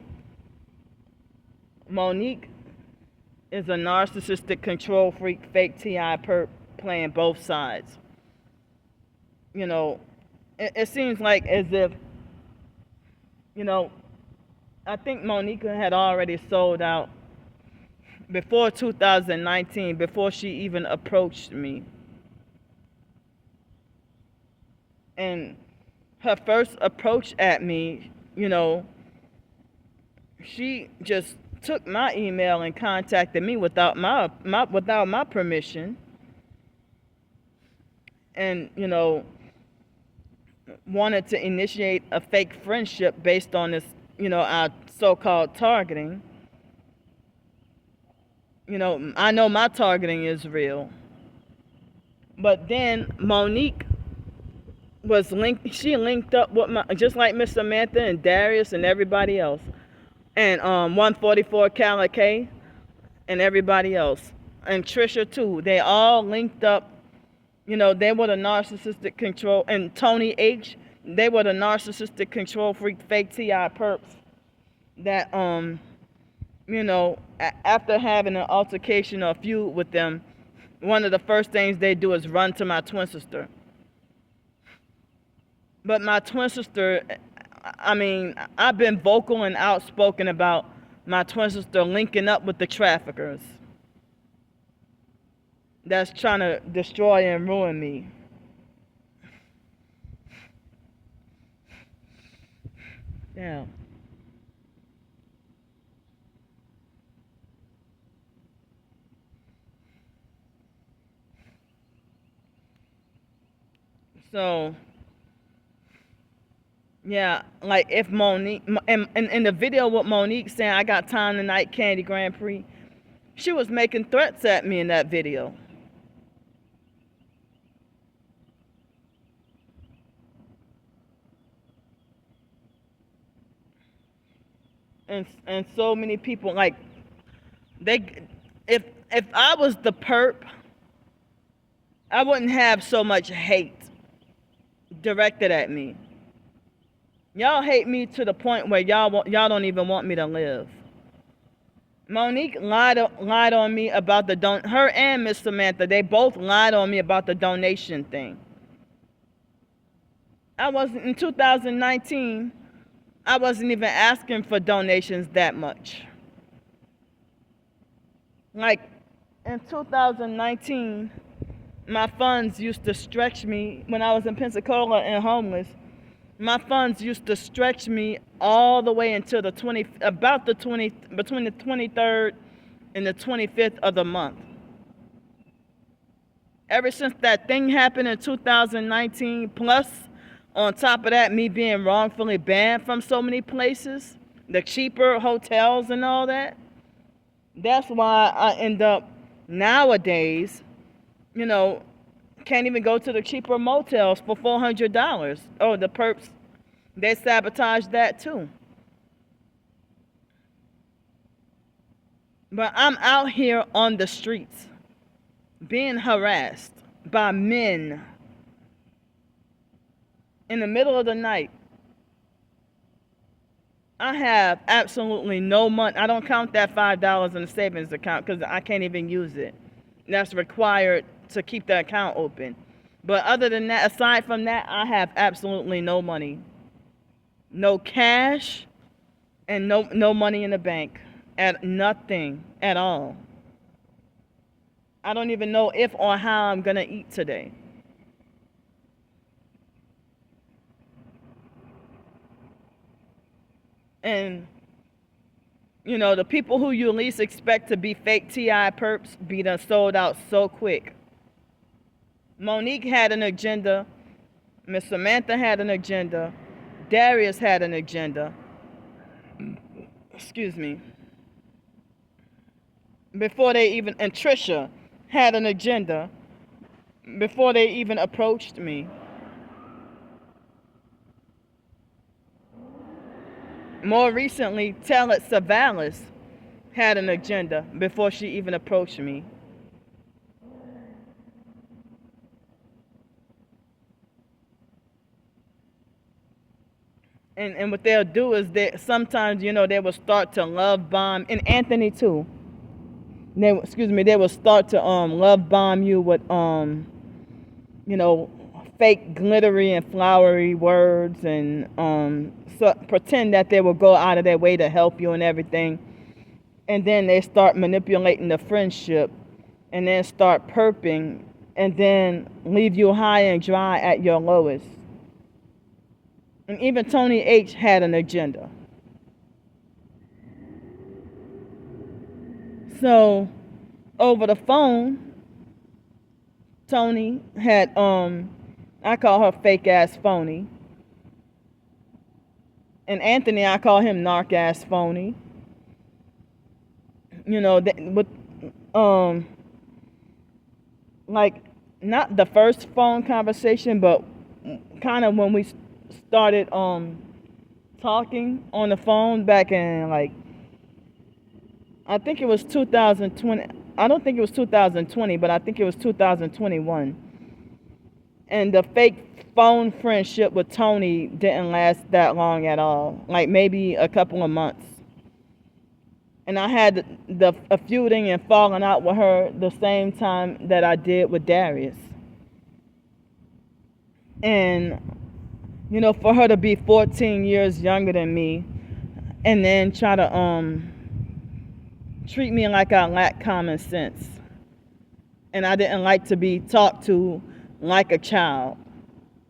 Monique is a narcissistic control freak, fake TI perp playing both sides. You know, it seems like as if, you know, I think Monique had already sold out before 2019, before she even approached me. And her first approach at me, you know, she just took my email and contacted me without my permission. And, you know, wanted to initiate a fake friendship based on this, you know, our so-called targeting. You know, I know my targeting is real. But then Monique she linked up with just like Miss Samantha and Darius and everybody else. And 144 Calica and everybody else. And Trisha too. They all linked up. You know, they were the narcissistic control, and Tony H, they were the narcissistic control freak, fake TI perps that, you know, after having an altercation or feud with them, one of the first things they do is run to my twin sister. But my twin sister, I mean, I've been vocal and outspoken about my twin sister linking up with the traffickers that's trying to destroy and ruin me. Yeah. So, yeah, like if Monique, and in the video with Monique saying I got time tonight, Candy Grand Prix, she was making threats at me in that video. and so many people, like, they, if I was the perp, I wouldn't have so much hate directed at me. Y'all hate me to the point where y'all don't even want me to live. Monique lied on me about her and Miss Samantha, they both lied on me about the donation thing. In 2019, I wasn't even asking for donations that much. Like, in 2019, my funds used to stretch me when I was in Pensacola and homeless. My funds used to stretch me all the way until between the 23rd and the 25th of the month. Ever since that thing happened in 2019, plus on top of that, me being wrongfully banned from so many places, the cheaper hotels and all that, that's why I end up nowadays, can't even go to the cheaper motels for $400. Oh, the perps, they sabotage that too. But I'm out here on the streets being harassed by men in the middle of the night. I have absolutely no money. I don't count that $5 in the savings account because I can't even use it. That's required to keep the account open. But other than that, aside from that, I have absolutely no money. No cash and no money in the bank. Nothing at all. I don't even know if or how I'm going to eat today. And, the people who you least expect to be fake TI perps be done sold out so quick. Monique had an agenda. Miss Samantha had an agenda. Darius had an agenda. Excuse me. And Trisha had an agenda before they even approached me. More recently, Talit Savalas had an agenda before she even approached me. And what they'll do is sometimes, they will start to love bomb, and Anthony too. They will start to love bomb you with fake glittery and flowery words, and pretend that they will go out of their way to help you and everything. And then they start manipulating the friendship, and then start perping, and then leave you high and dry at your lowest. And even Tony H had an agenda. So, over the phone, Tony had, I call her fake ass phony. And Anthony, I call him narc ass phony. Like, not the first phone conversation, but kind of when we started talking on the phone back in, like, I think it was 2020. I don't think it was 2020, but I think it was 2021. And the fake phone friendship with Tony didn't last that long at all, like maybe a couple of months. And I had a feuding and falling out with her the same time that I did with Darius. And, for her to be 14 years younger than me and then try to treat me like I lack common sense. And I didn't like to be talked to like a child.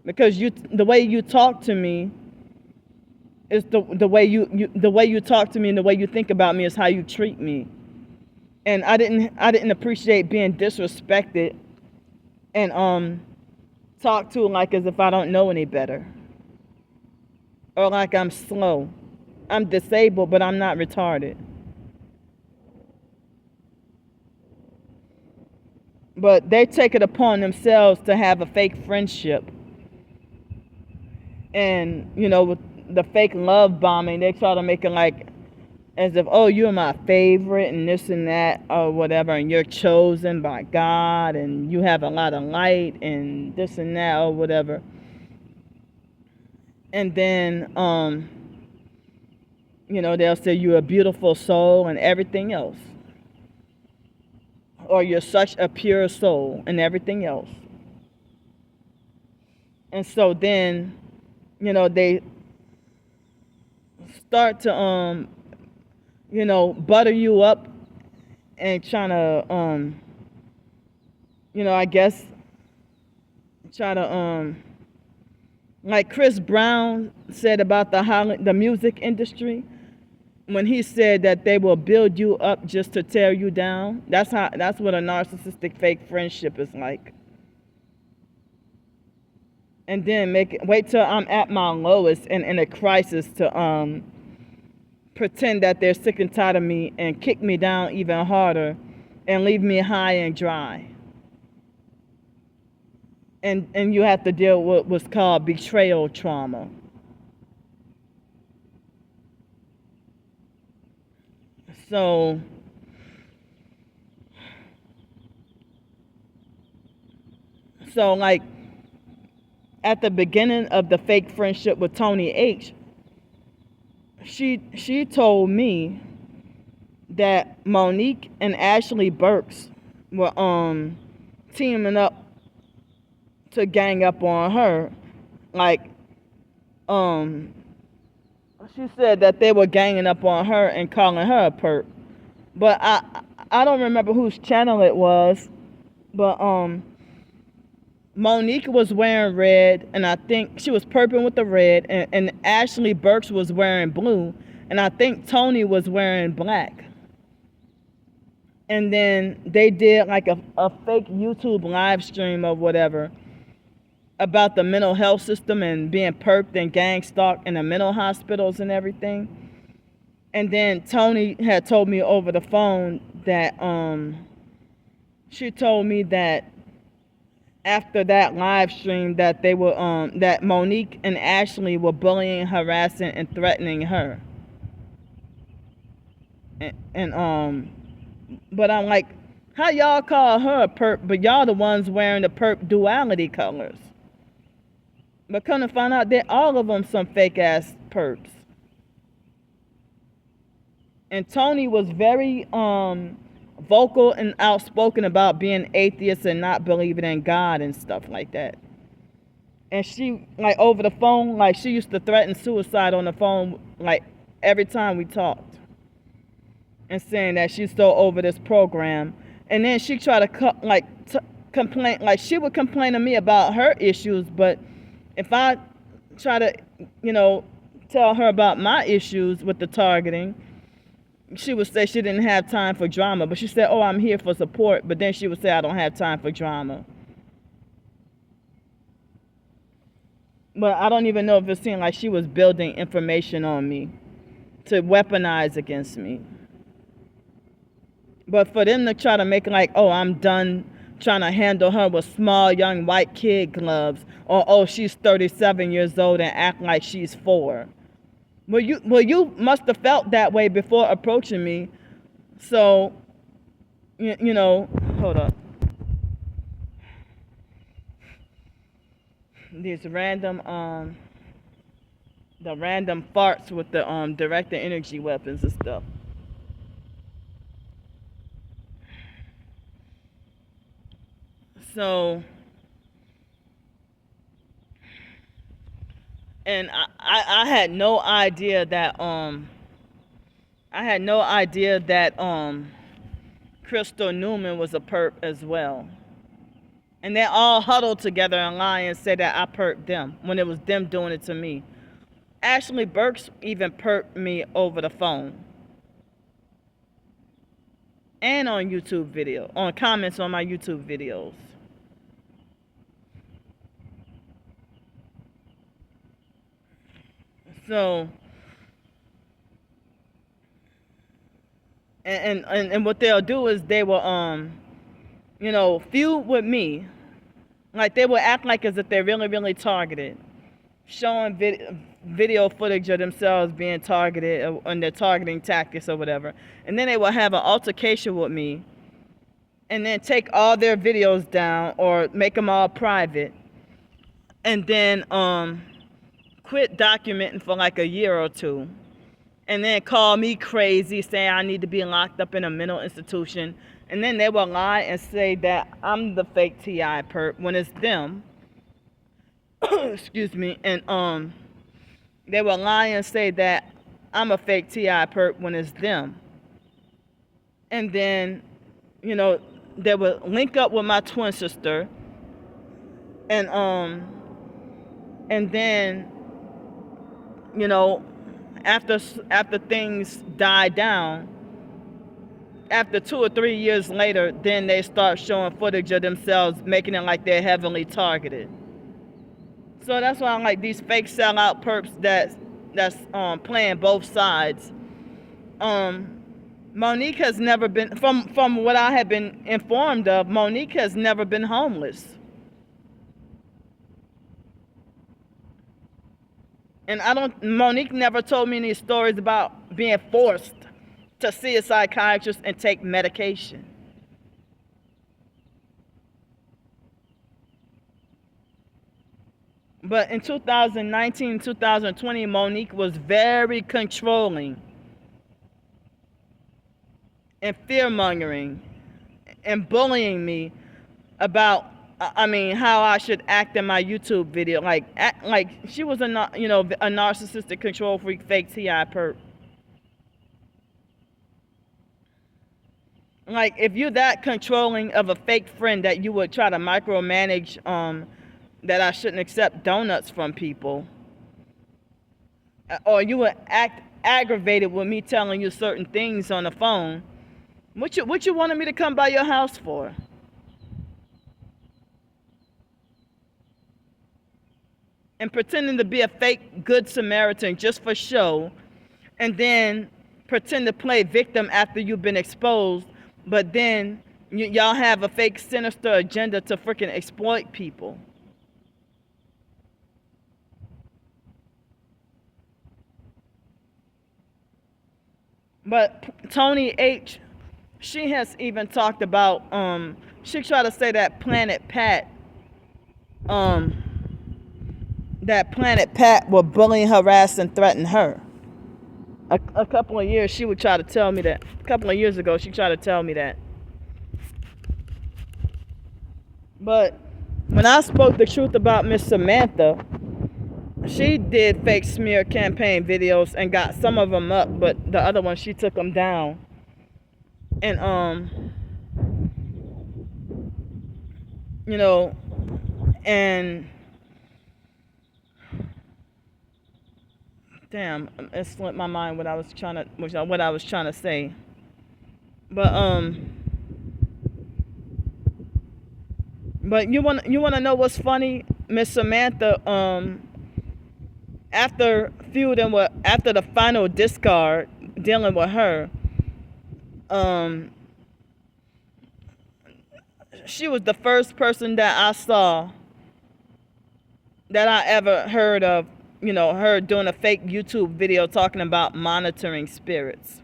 Because the way you talk to me is the way you talk to me, and the way you think about me is how you treat me. And I didn't appreciate being disrespected and talked to like as if I don't know any better. Or like I'm slow. I'm disabled, but I'm not retarded. But they take it upon themselves to have a fake friendship. And, with the fake love bombing, they try to make it like as if, oh, you're my favorite and this and that or whatever, and you're chosen by God and you have a lot of light and this and that or whatever. And then, they'll say you're a beautiful soul and everything else. Or you're such a pure soul and everything else. And so then, they start to, butter you up and trying to, I guess, try to, like Chris Brown said about the music industry, when he said that they will build you up just to tear you down. That's what a narcissistic fake friendship is like. And then wait till I'm at my lowest and in a crisis to pretend that they're sick and tired of me and kick me down even harder and leave me high and dry. And you have to deal with what's called betrayal trauma. So like at the beginning of the fake friendship with Tony H, she told me that Monique and Ashley Burks were teaming up to gang up on her. Like she said that they were ganging up on her and calling her a perp. But I don't remember whose channel it was. But Monique was wearing red, and I think she was perping with the red, and Ashley Burks was wearing blue, and I think Tony was wearing black. And then they did like a fake YouTube live stream or whatever about the mental health system and being perped and gang stalked in the mental hospitals and everything. And then Tony had told me over the phone that she told me that after that live stream that they were that Monique and Ashley were bullying, harassing, and threatening her. And but I'm like, how y'all call her a perp, but y'all the ones wearing the perp duality colors? But come to find out that all of them some fake ass perps. And Tony was very vocal and outspoken about being atheist and not believing in God and stuff like that. And she, like over the phone, like she used to threaten suicide on the phone, like every time we talked, and saying that she's so over this program. And then she tried to complain, like she would complain to me about her issues, but if I try to, tell her about my issues with the targeting, she would say she didn't have time for drama. But she said, oh, I'm here for support. But then she would say, I don't have time for drama. But I don't even know if it seemed like she was building information on me to weaponize against me. But for them to try to make it like, oh, I'm done trying to handle her with small young white kid gloves, or oh, she's 37 years old and act like she's 4. Well, you must have felt that way before approaching me. So, hold up. These random the random farts with the directed energy weapons and stuff. So, and I had no idea that Crystal Newman was a perp as well. And they all huddled together and lied and said that I perped them when it was them doing it to me. Ashley Burks even perped me over the phone. And on YouTube video, on comments on my YouTube videos. So, and what they'll do is they will, feud with me. Like they will act like as if they're really, really targeted. Showing video footage of themselves being targeted on their targeting tactics or whatever. And then they will have an altercation with me and then take all their videos down or make them all private. And then quit documenting for like a year or two. And then call me crazy, saying I need to be locked up in a mental institution. And then they will lie and say that I'm the fake T.I. perp when it's them. Excuse me. And they will lie and say that I'm a fake T.I. perp when it's them. And then, you know, they will link up with my twin sister. And then, you know, after things die down, after 2 or 3 years later, then they start showing footage of themselves, making it like they're heavily targeted. So that's why I like these fake sellout perps that's playing both sides. Monique has never been, from what I have been informed of, Monique has never been homeless. And Monique never told me any stories about being forced to see a psychiatrist and take medication. But in 2019, 2020, Monique was very controlling and fear-mongering and bullying me about, how I should act in my YouTube video. Like she was a narcissistic, control freak, fake T.I. perp. Like, if you're that controlling of a fake friend that you would try to micromanage, that I shouldn't accept donuts from people, or you would act aggravated with me telling you certain things on the phone, what you wanted me to come by your house for? And pretending to be a fake good Samaritan just for show, and then pretend to play victim after you've been exposed, but then y'all have a fake sinister agenda to freaking exploit people. But Tony H., she has even talked about, she tried to say that Planet Pat will bully, harass, and threaten her. A couple of years she would try to tell me that. A couple of years ago she tried to tell me that. But when I spoke the truth about Miss Samantha, she did fake smear campaign videos and got some of them up, but the other ones she took them down. And and damn, it slipped my mind what I was trying to say. But you want to know what's funny? Miss Samantha, after the final discard, dealing with her, she was the first person that I saw that I ever heard of, her doing a fake YouTube video talking about monitoring spirits.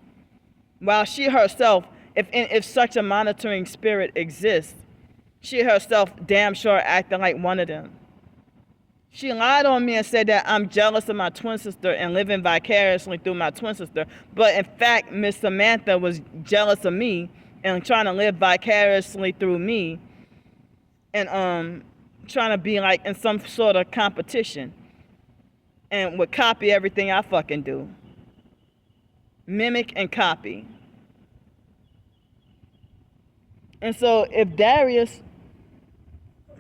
While she herself, if such a monitoring spirit exists, she herself damn sure acted like one of them. She lied on me and said that I'm jealous of my twin sister and living vicariously through my twin sister. But in fact, Miss Samantha was jealous of me and trying to live vicariously through me, and trying to be like in some sort of competition, and would copy everything I fucking do. Mimic and copy. And so if Darius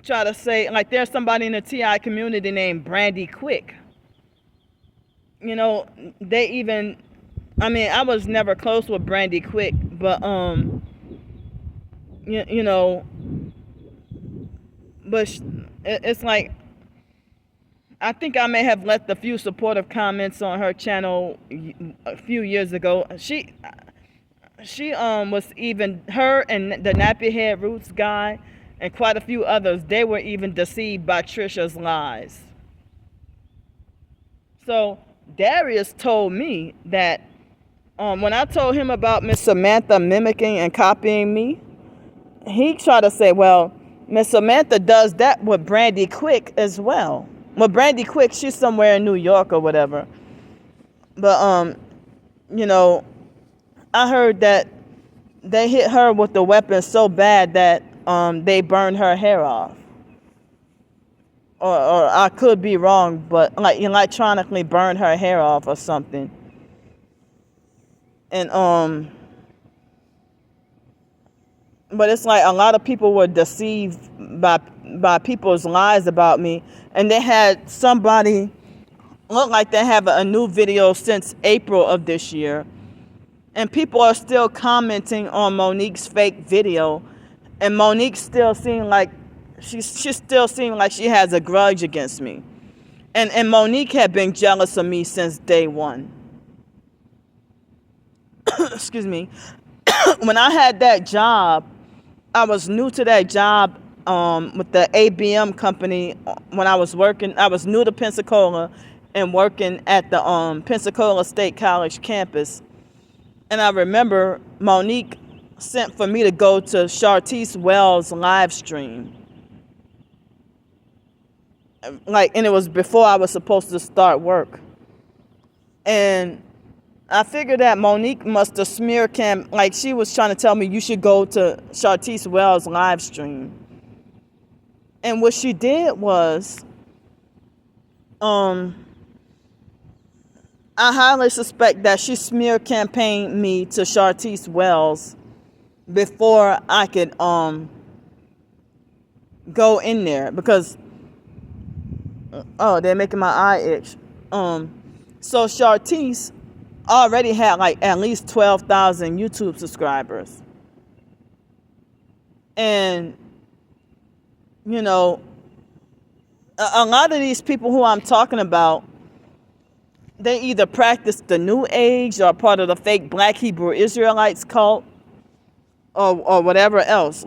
try to say, like, there's somebody in the TI community named Brandy Quick. They even, I was never close with Brandy Quick, but, but it's like, I think I may have left a few supportive comments on her channel a few years ago. She was even, her and the Nappy Head Roots guy and quite a few others, they were even deceived by Trisha's lies. So Darius told me that when I told him about Miss Samantha mimicking and copying me, he tried to say, well, Miss Samantha does that with Brandy Quick as well. Well, Brandy Quick, she's somewhere in New York or whatever. But, you know, I heard that they hit her with the weapon so bad that they burned her hair off. Or I could be wrong, but like electronically burned her hair off or something. And but it's like a lot of people were deceived by people's lies about me, and they had somebody look like they have a new video since April of this year, and people are still commenting on Monique's fake video, and Monique still seemed like she still seemed like she has a grudge against me, and Monique had been jealous of me since day one. Excuse me. When I had that job, I was new to that job with the ABM company. When I was working, I was new to Pensacola and working at the Pensacola State College campus. And I remember Monique sent for me to go to Chartice Wells' live stream. And it was before I was supposed to start work. And I figured that Monique must have she was trying to tell me you should go to Chartice Wells' live stream. And what she did was, I highly suspect that she smear campaigned me to Chartice Wells before I could go in there, because they're making my eye itch. So Chartice already had like at least 12,000 YouTube subscribers. And, you know, a lot of these people who I'm talking about, they either practice the New Age or part of the fake Black Hebrew Israelites cult or whatever else.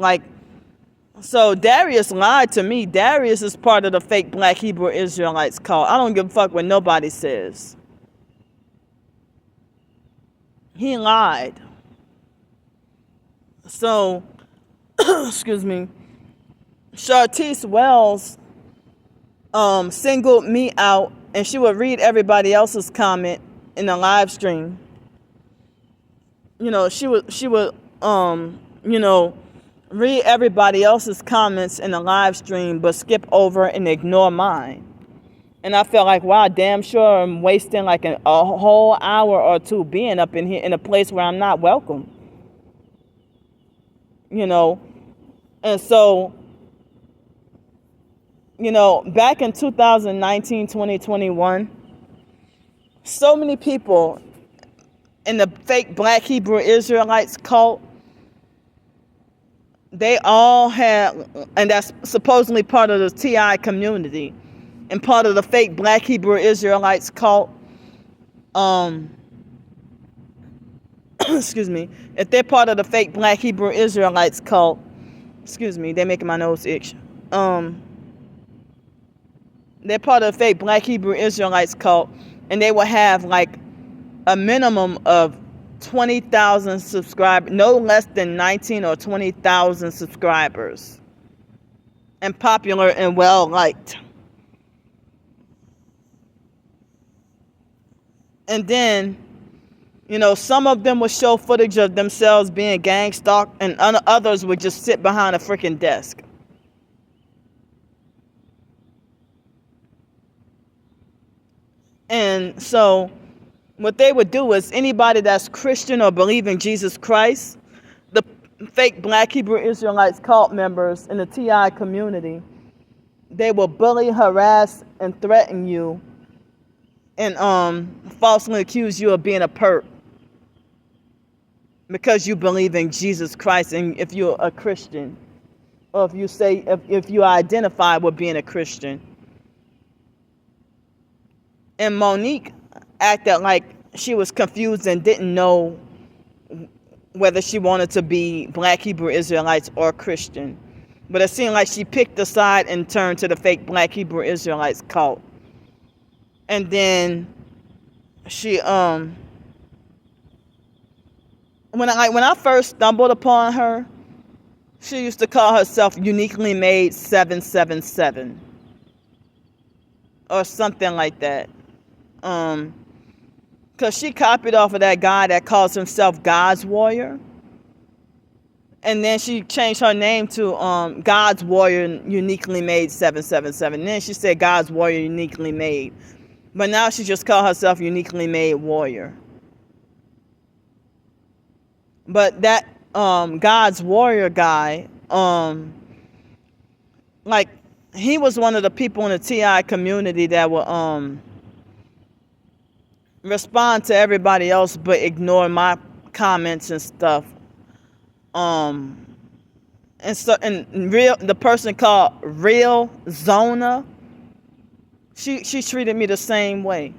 So Darius lied to me. Darius is part of the fake Black Hebrew Israelites cult. I don't give a fuck what nobody says. He lied. So, excuse me, Chartice Wells singled me out, and she would read everybody else's comment in the live stream. You know, she would read everybody else's comments in the live stream, but skip over and ignore mine. And I felt like, wow, damn sure I'm wasting like a whole hour or two being up in here in a place where I'm not welcome. You know, and so, you know, back in 2019, 2021, so many people in the fake Black Hebrew Israelites cult, they all had, and that's supposedly part of the TI community, and part of the fake Black Hebrew Israelites cult, excuse me, if they're part of the fake Black Hebrew Israelites cult, excuse me, they're making my nose itch. They're part of the fake Black Hebrew Israelites cult, and they will have like a minimum of 20,000 subscribers, no less than 19 or 20,000 subscribers, and popular and well liked. And then, you know, some of them would show footage of themselves being gang stalked, and others would just sit behind a freaking desk. And so what they would do is anybody that's Christian or believe in Jesus Christ, the fake Black Hebrew Israelites cult members in the TI community, they will bully, harass, and threaten you, and falsely accuse you of being a perp because you believe in Jesus Christ, and if you're a Christian, or if you identify with being a Christian. And Monique acted like she was confused and didn't know whether she wanted to be Black Hebrew Israelites or Christian. But it seemed like she picked a side and turned to the fake Black Hebrew Israelites cult. And then she when I first stumbled upon her, she used to call herself Uniquely Made 777 or something like that. Because she copied off of that guy that calls himself God's Warrior. And then she changed her name to God's Warrior Uniquely Made 777. And then she said God's Warrior Uniquely Made. But now she just called herself Uniquely Made Warrior. But that God's Warrior guy, like, he was one of the people in the TI community that would respond to everybody else but ignore my comments and stuff. And the person called Real Zona, she treated me the same way.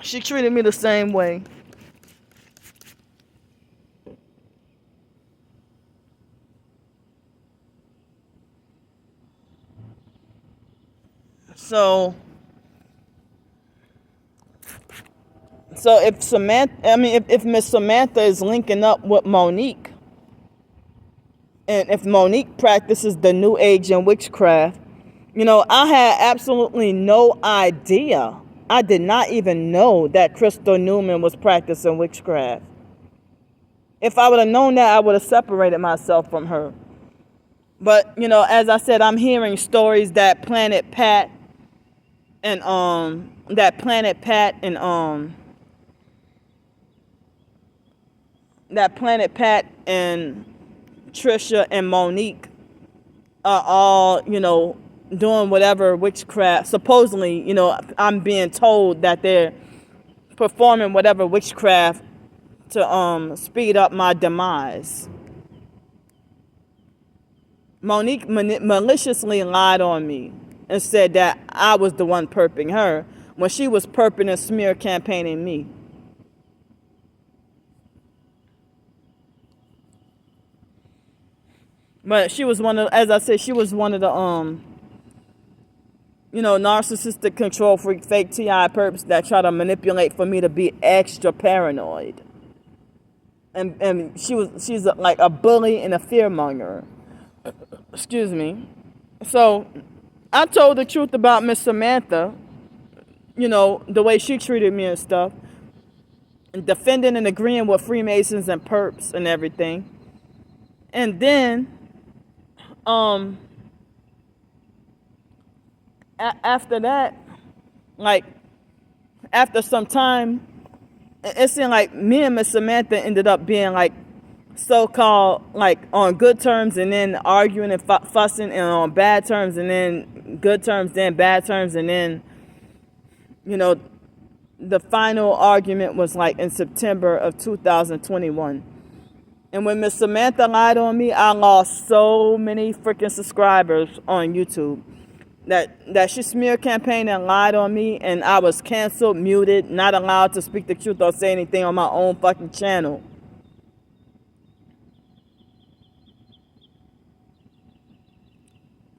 She treated me the same way. So if if Miss Samantha is linking up with Monique, and if Monique practices the New Age and witchcraft, I had absolutely no idea. I did not even know that Crystal Newman was practicing witchcraft. If I would have known that, I would have separated myself from her. But, as I said, I'm hearing stories that Planet Pat and Trisha and Monique are all, doing whatever witchcraft. Supposedly, I'm being told that they're performing whatever witchcraft to speed up my demise. Monique maliciously lied on me and said that I was the one perping her when she was perping and smear campaigning me. But she was as I said, she was one of the narcissistic control freak fake TI perps that try to manipulate for me to be extra paranoid. And she's like a bully and a fearmonger. Excuse me. So I told the truth about Miss Samantha, the way she treated me and stuff, and defending and agreeing with Freemasons and perps and everything. And then after that, like, after some time, it seemed like me and Miss Samantha ended up being like so-called like on good terms, and then arguing and fussing, and on bad terms, and then good terms, then bad terms, and then the final argument was like in September of 2021. And when Miss Samantha lied on me, I lost so many freaking subscribers on YouTube. That she smear campaigned and lied on me, and I was canceled, muted, not allowed to speak the truth or say anything on my own fucking channel.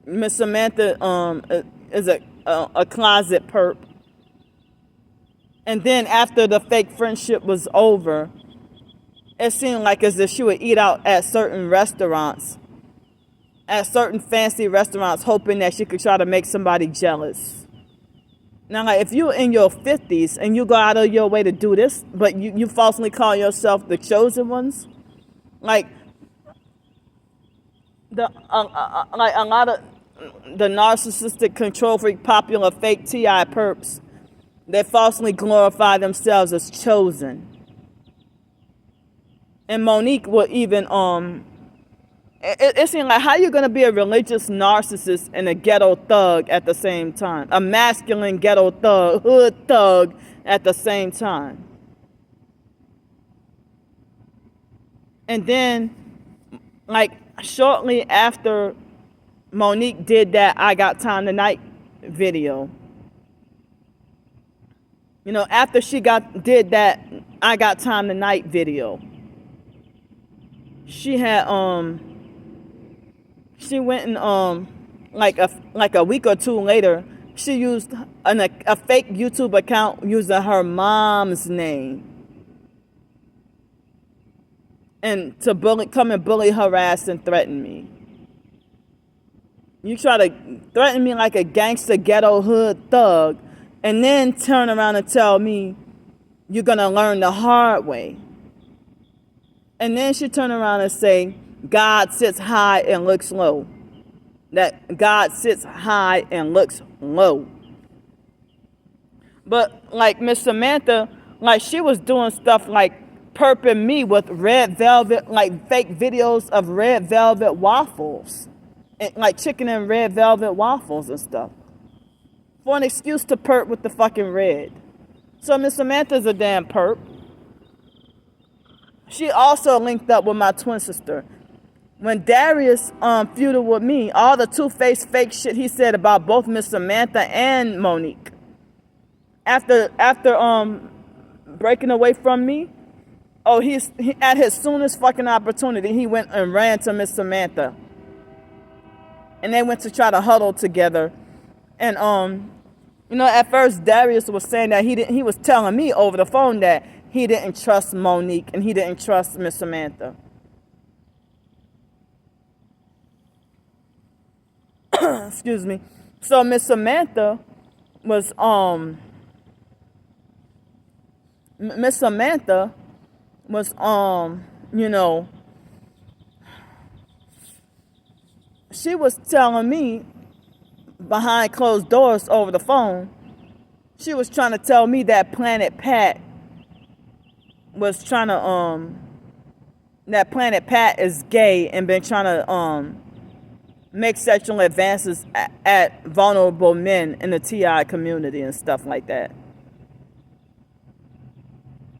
Miss Samantha is a closet perp. And then after the fake friendship was over, it seemed like as if she would eat out at certain restaurants, at certain fancy restaurants, hoping that she could try to make somebody jealous. Now, like, if you're in your 50s and you go out of your way to do this, but you falsely call yourself the chosen ones, like a lot of the narcissistic control freak popular fake TI perps, they falsely glorify themselves as chosen. And Monique will even it seemed like, how you gonna be a religious narcissist and a ghetto thug at the same time? A masculine ghetto thug, hood thug at the same time. And then, like, shortly after Monique did that I Got Time Tonight video, after she did that I Got Time Tonight video, she had she went and like a week or two later, she used a fake YouTube account using her mom's name, and to come and bully, harass, and threaten me. You try to threaten me like a gangster ghetto hood thug, and then turn around and tell me you're gonna learn the hard way. And then she turn around and say, God sits high and looks low. That God sits high and looks low. But like Miss Samantha, like she was doing stuff like perping me with red velvet, like fake videos of red velvet waffles. And like chicken and red velvet waffles and stuff. For an excuse to perp with the fucking red. So Miss Samantha's a damn perp. She also linked up with my twin sister. When Darius feuded with me, all the two-faced fake shit he said about both Miss Samantha and Monique. After breaking away from me, he at his soonest fucking opportunity, he went and ran to Miss Samantha. And they went to try to huddle together. And at first Darius was saying that he was telling me over the phone that he didn't trust Monique and he didn't trust Miss Samantha. Excuse me. So Miss Samantha was she was telling me behind closed doors over the phone, she was trying to tell me that Planet Pat was trying to that Planet Pat is gay and been trying to make sexual advances at vulnerable men in the TI community and stuff like that.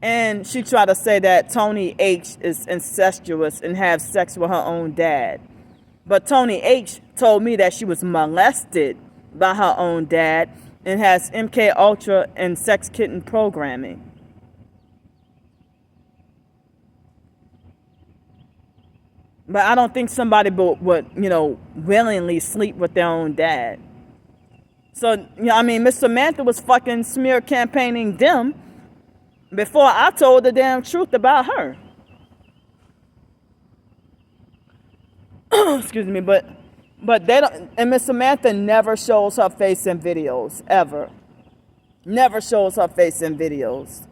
And she tried to say that Tony H is incestuous and have sex with her own dad. But Tony H told me that she was molested by her own dad and has MK Ultra and sex kitten programming. But I don't think somebody would willingly sleep with their own dad. So, Miss Samantha was fucking smear campaigning them before I told the damn truth about her. Excuse me, but they don't, and Miss Samantha never shows her face in videos, ever. Never shows her face in videos.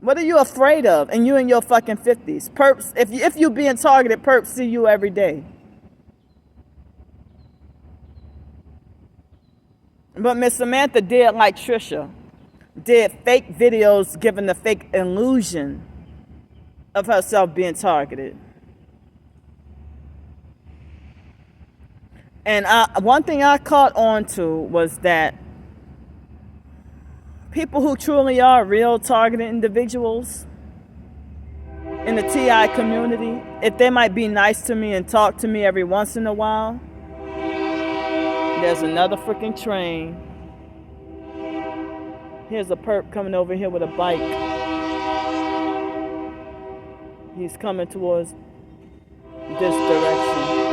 What are you afraid of? And you in your fucking 50s. Perps, if you being targeted, perps see you every day. But Miss Samantha did like Trisha. Did fake videos giving the fake illusion of herself being targeted. And one thing I caught on to was that people who truly are real targeted individuals in the TI community, if they might be nice to me and talk to me every once in a while, there's another freaking train. Here's a perp coming over here with a bike. He's coming towards this direction.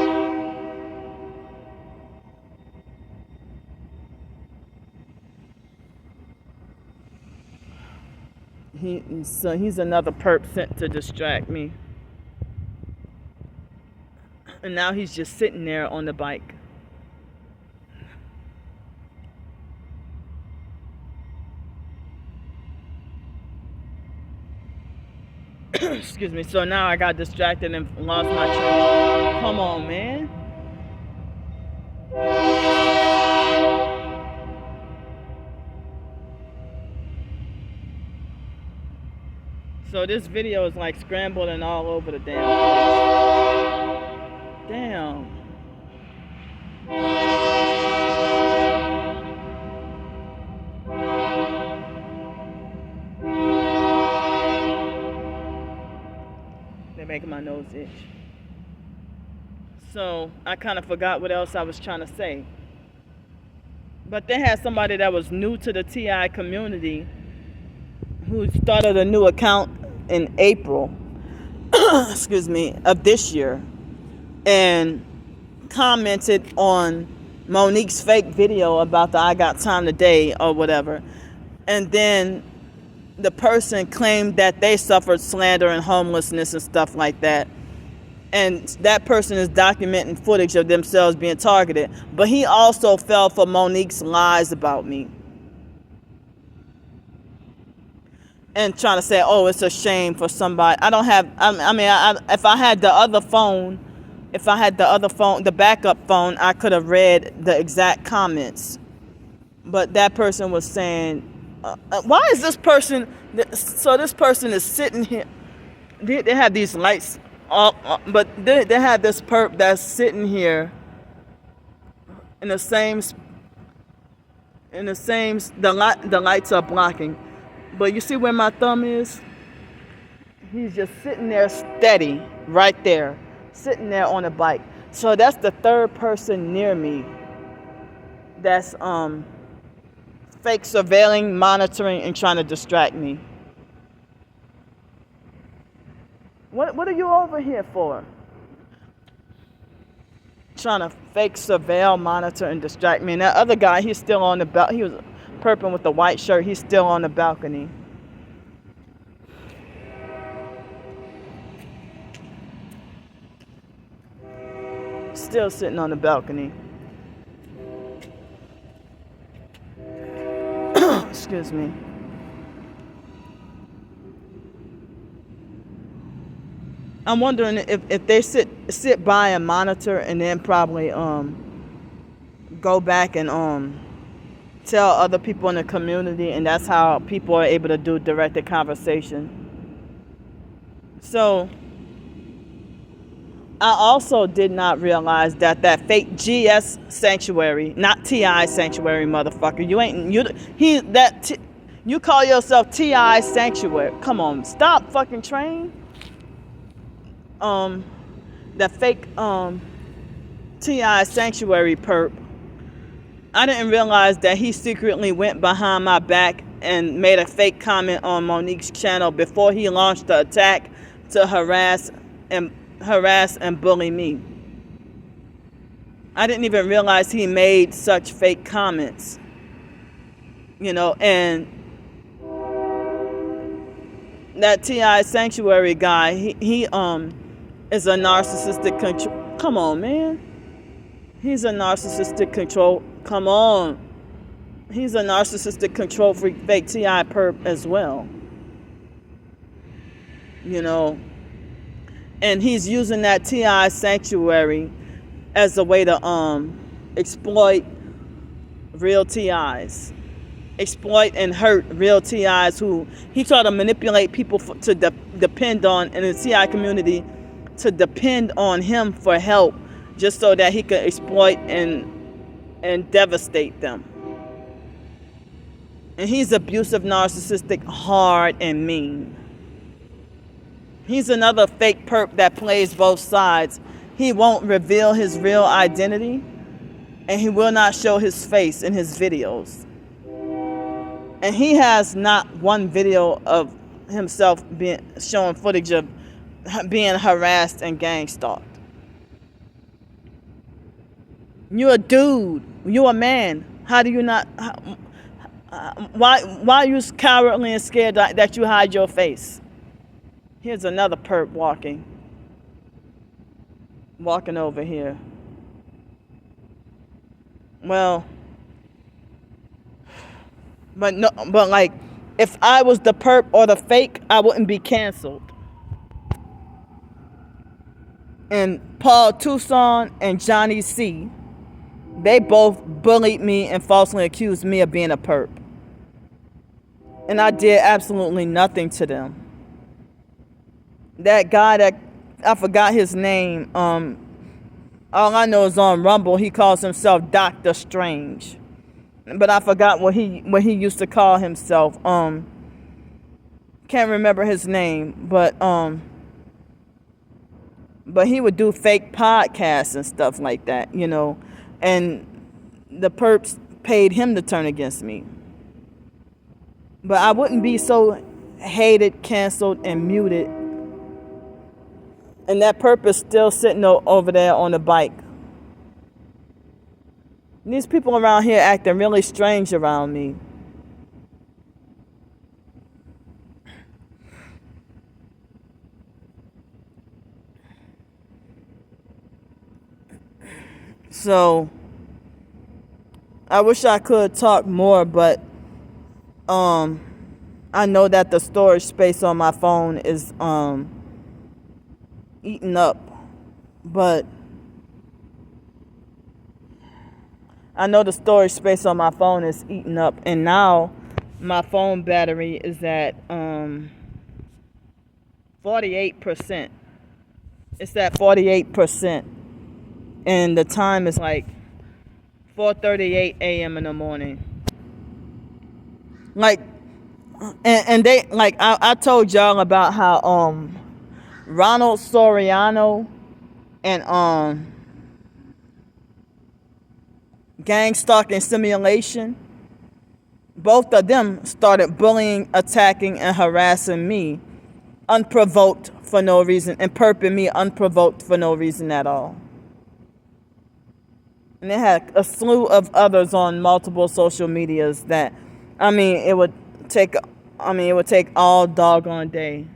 He's another perp sent to distract me. And now he's just sitting there on the bike. Excuse me. So now I got distracted and lost my train. Come on, man. So this video is like scrambled and all over the damn place. Damn. They're making my nose itch. So I kind of forgot what else I was trying to say. But they had somebody that was new to the TI community who started a new account in April, excuse me, of this year, and commented on Monique's fake video about the I got time today or whatever. And then the person claimed that they suffered slander and homelessness and stuff like that. And that person is documenting footage of themselves being targeted. But he also fell for Monique's lies about me. And trying to say, oh, it's a shame for somebody. I don't have, if I had the other phone, the backup phone, I could have read the exact comments. But that person was saying, why is this person, so this person is sitting here, they have these lights, but they have this perp that's sitting here in the same, the lights are blocking. But you see where my thumb is? He's just sitting there steady, right there, sitting there on a bike. So that's the third person near me that's fake surveilling, monitoring, and trying to distract me. What are you over here for? Trying to fake surveil, monitor, and distract me. And that other guy, he's still on the balcony. He was perping with the white shirt. He's still on the balcony. Still sitting on the balcony. Excuse me. I'm wondering if they sit by and monitor and then probably go back and tell other people in the community, and that's how people are able to do directed conversation. So I also did not realize that fake GS sanctuary, not TI sanctuary, motherfucker. You call yourself TI sanctuary. Come on, stop fucking train. That fake TI sanctuary perp. I didn't realize that he secretly went behind my back and made a fake comment on Monique's channel before he launched the attack to harass and bully me. I didn't even realize he made such fake comments. And that TI sanctuary guy, he is a narcissistic control. Come on, man. He's a narcissistic control. Come on. He's a narcissistic control freak, fake TI perp as well. And he's using that TI sanctuary as a way to exploit real TIs. Exploit and hurt real TIs who he tried to manipulate people to depend on, in the TI community, to depend on him for help, just so that he could exploit and devastate them. And he's abusive, narcissistic, hard, and mean. He's another fake perp that plays both sides. He won't reveal his real identity, and he will not show his face in his videos. And he has not one video of himself showing footage of being harassed and gang stalked. You're a dude. You're a man. How do you not? Why are you cowardly and scared that you hide your face? Here's another perp walking over here. Well, but like, if I was the perp or the fake, I wouldn't be canceled. And Paul Tucson and Johnny C, they both bullied me and falsely accused me of being a perp. And I did absolutely nothing to them. That guy that, I forgot his name, all I know is on Rumble, he calls himself Dr. Strange. But I forgot what he used to call himself. Can't remember his name, but he would do fake podcasts and stuff like that, and the perps paid him to turn against me. But I wouldn't be so hated, canceled, and muted. And that perp is still sitting over there on the bike. These people around here acting really strange around me. So I wish I could talk more, but I know that the storage space on my phone is eaten up. But I know the storage space on my phone is eaten up, and now my phone battery is at 48%. It's at 48. And the time is like 4:38 a.m. in the morning. Like, and they, like, I told y'all about how Ronald Soriano and Gang Stalking Simulation, both of them started bullying, attacking, and harassing me unprovoked for no reason, and perping me unprovoked for no reason at all. And they had a slew of others on multiple social medias that, it would take all doggone day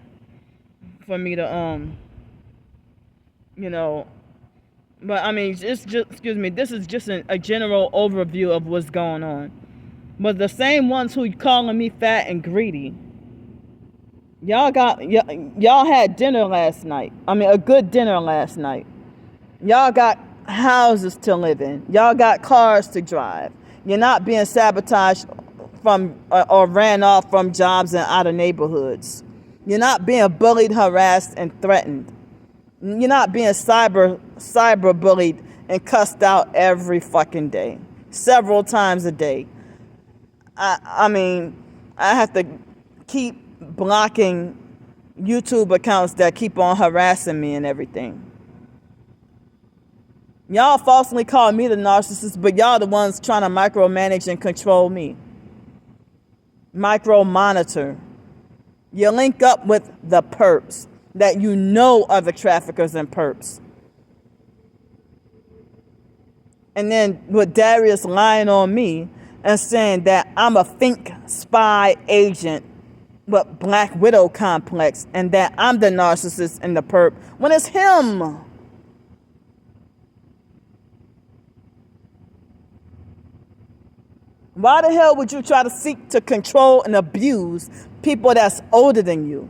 for me to, but it's just, excuse me, this is just a general overview of what's going on. But the same ones who calling me fat and greedy, y'all had dinner last night. A good dinner last night. Y'all got houses to live in. Y'all got cars to drive. You're not being sabotaged from or ran off from jobs and out of neighborhoods. You're not being bullied, harassed, and threatened. You're not being cyber bullied and cussed out every fucking day, several times a day. I have to keep blocking YouTube accounts that keep on harassing me and everything. Y'all falsely call me the narcissist, but y'all the ones trying to micromanage and control me. Micro-monitor. You link up with the perps that you know are the traffickers and perps. And then with Darius lying on me and saying that I'm a fake spy agent with Black Widow complex and that I'm the narcissist and the perp when it's him. Why the hell would you try to seek to control and abuse people that's older than you?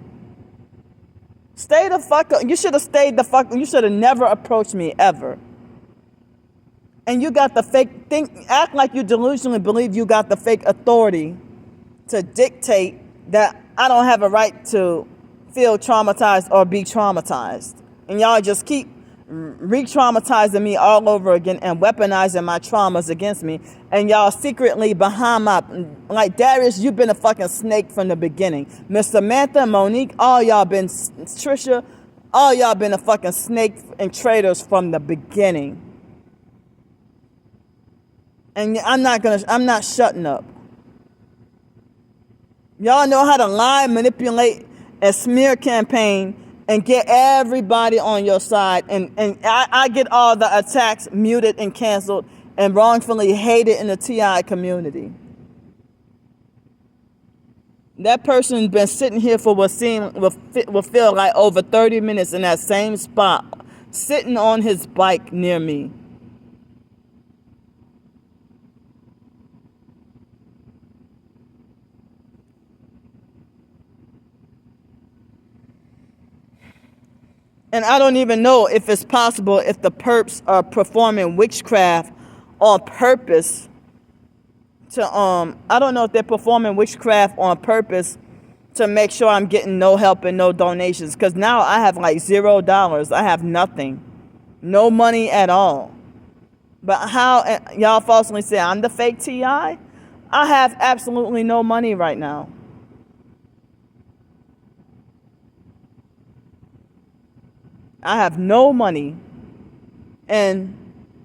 Stay the fuck up. You should have stayed the fuck. You should have never approached me ever. And you got the fake act like you delusionally believe you got the fake authority to dictate that I don't have a right to feel traumatized or be traumatized. And y'all just keep re-traumatizing me all over again and weaponizing my traumas against me. And y'all secretly behind my, like Darius, you've been a fucking snake from the beginning. Miss Samantha, Monique, all y'all been, Trisha, all y'all been a fucking snake and traitors from the beginning. And I'm not shutting up. Y'all know how to lie, manipulate, and smear campaign and get everybody on your side. And I get all the attacks muted and canceled and wrongfully hated in the TI community. That person's been sitting here for what will feel like over 30 minutes in that same spot, sitting on his bike near me. And I don't even know if it's possible if the perps are performing witchcraft on purpose to, I don't know if they're performing witchcraft on purpose to make sure I'm getting no help and no donations. Because now I have like $0. I have nothing. No money at all. But how, y'all falsely say I'm the fake TI? I have absolutely no money right now. I have no money, and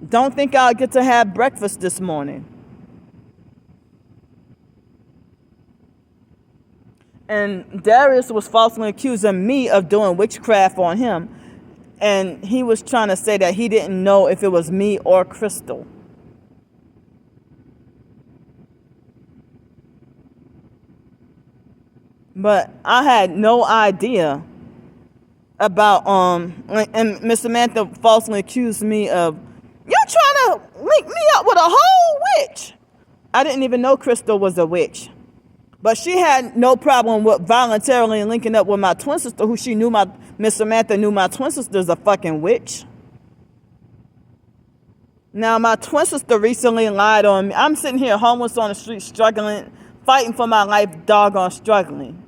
don't think I'll get to have breakfast this morning. And Darius was falsely accusing me of doing witchcraft on him, and he was trying to say that he didn't know if it was me or Crystal. But I had no idea about and Miss Samantha falsely accused me of, you're trying to link me up with a whole witch. I didn't even know Crystal was a witch. But she had no problem with voluntarily linking up with my twin sister, who she knew Miss Samantha knew my twin sister's a fucking witch. Now, my twin sister recently lied on me. I'm sitting here homeless on the street, struggling, fighting for my life, doggone struggling.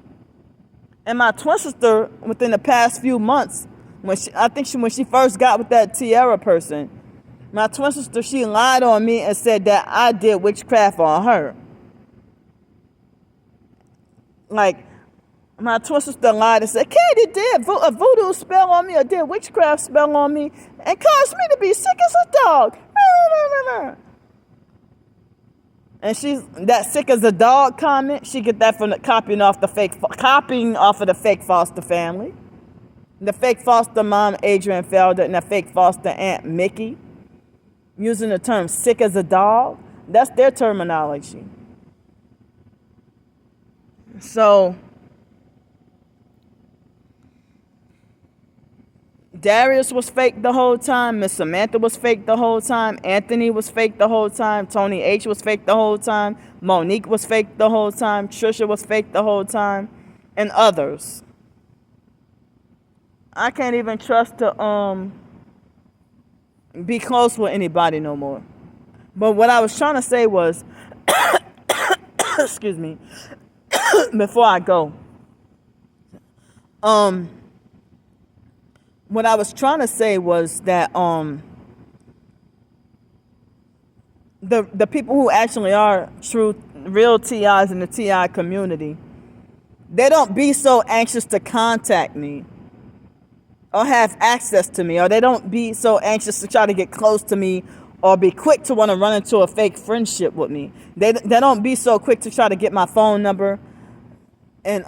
And my twin sister, within the past few months, when she first got with that Tiara person, my twin sister, she lied on me and said that I did witchcraft on her. Like, my twin sister lied and said, Katie did a voodoo spell on me or did witchcraft spell on me and caused me to be sick as a dog. And she's that sick as a dog comment. She get that from copying off of the fake foster family, the fake foster mom Adrian Felder and the fake foster aunt Mickey, using the term "sick as a dog." That's their terminology. So Darius was fake the whole time. Miss Samantha was fake the whole time. Anthony was fake the whole time. Tony H was fake the whole time. Monique was fake the whole time. Trisha was fake the whole time. And others. I can't even trust to be close with anybody no more. But what I was trying to say was, excuse me, before I go, what I was trying to say was that the people who actually are real TIs in the TI community, they don't be so anxious to contact me or have access to me, or they don't be so anxious to try to get close to me or be quick to want to run into a fake friendship with me. They don't be so quick to try to get my phone number and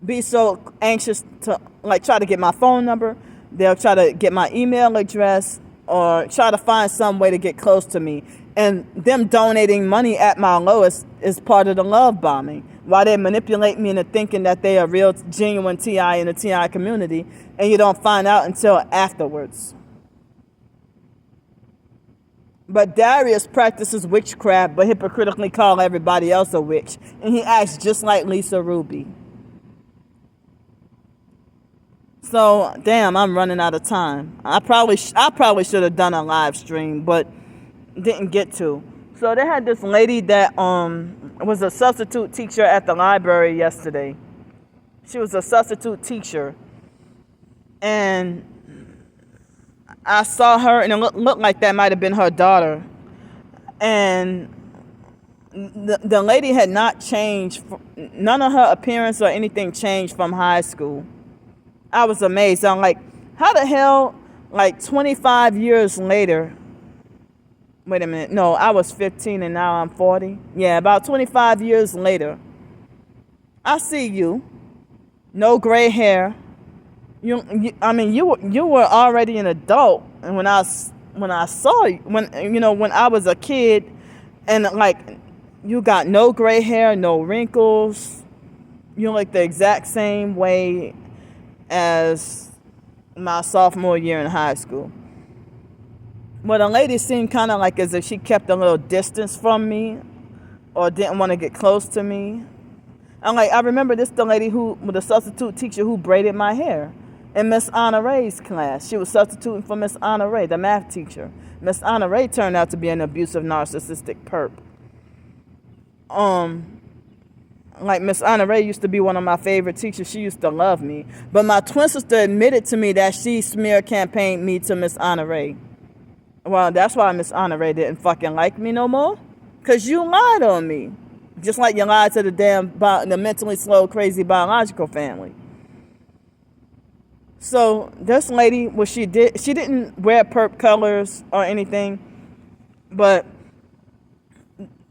be so anxious to try to get my phone number. They'll try to get my email address or try to find some way to get close to me. And them donating money at my lowest is part of the love bombing. While they manipulate me into thinking that they are real, genuine TI in the TI community, and you don't find out until afterwards. But Darius practices witchcraft, but hypocritically call everybody else a witch. And he acts just like Lisa Ruby. So, damn, I'm running out of time. I probably should have done a live stream, but didn't get to. So they had this lady that was a substitute teacher at the library yesterday. She was a substitute teacher. And I saw her, and it looked like that might have been her daughter. And the lady had not changed. None of her appearance or anything changed from high school. I was amazed. I'm like, how the hell, 25 years later, wait a minute, no, I was 15 and now I'm 40. Yeah, about 25 years later, I see you, no gray hair. You were already an adult, and when I saw you, when I was a kid, and you got no gray hair, no wrinkles, you look the exact same way as my sophomore year in high school. Well, the lady seemed kind of as if she kept a little distance from me or didn't want to get close to me. I remember the lady the substitute teacher who braided my hair in Miss Honore's class. She was substituting for Miss Honore, the math teacher. Miss Honore turned out to be an abusive, narcissistic perp. Miss Honore used to be one of my favorite teachers. She used to love me. But my twin sister admitted to me that she smear campaigned me to Miss Honore. Well, that's why Miss Honore didn't fucking like me no more. Because you lied on me. Just like you lied to the mentally slow, crazy biological family. So this lady, she didn't wear perp colors or anything. But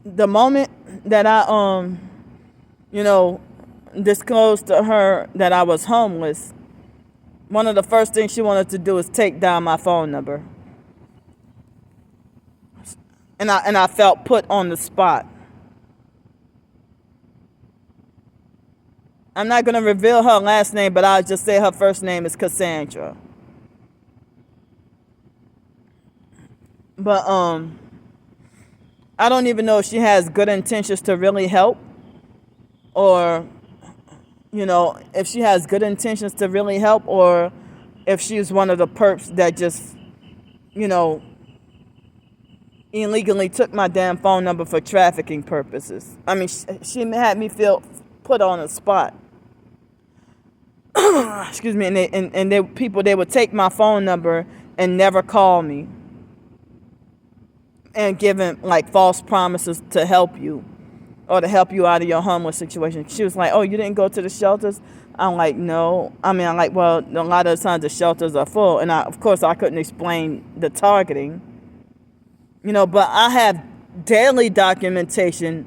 the moment that I, disclosed to her that I was homeless, one of the first things she wanted to do is take down my phone number. And I felt put on the spot. I'm not going to reveal her last name, but I'll just say her first name is Cassandra. But I don't even know if she has good intentions to really help, or if she has good intentions to really help, or if she's one of the perps that just illegally took my damn phone number for trafficking purposes. I mean, she had me feel put on a spot. Excuse me. And they would take my phone number and never call me, and giving like false promises to help you, or to help you out of your homeless situation. She was like, "Oh, you didn't go to the shelters?" I'm like, "No." I mean, I'm like, well, a lot of the times the shelters are full, and of course I couldn't explain the targeting. But I have daily documentation,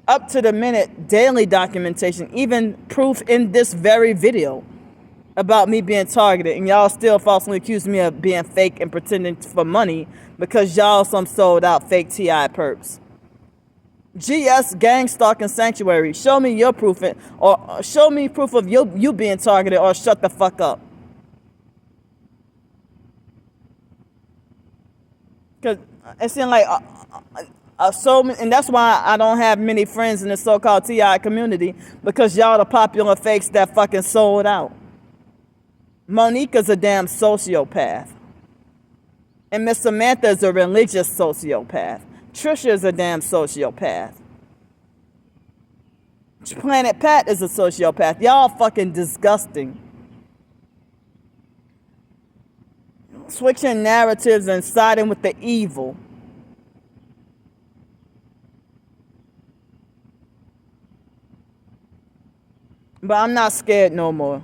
up to the minute daily documentation, even proof in this very video about me being targeted, and y'all still falsely accuse me of being fake and pretending for money because y'all some sold out fake TI perps. GS gang stalking sanctuary. Show me your proof, or show me proof of you being targeted, or shut the fuck up. Cause it seems like and that's why I don't have many friends in the so-called TI community, because y'all the popular fakes that fucking sold out. Monica's a damn sociopath, and Miss Samantha is a religious sociopath. Trisha is a damn sociopath. Planet Pat is a sociopath. Y'all fucking disgusting. Switching narratives and siding with the evil. But I'm not scared no more.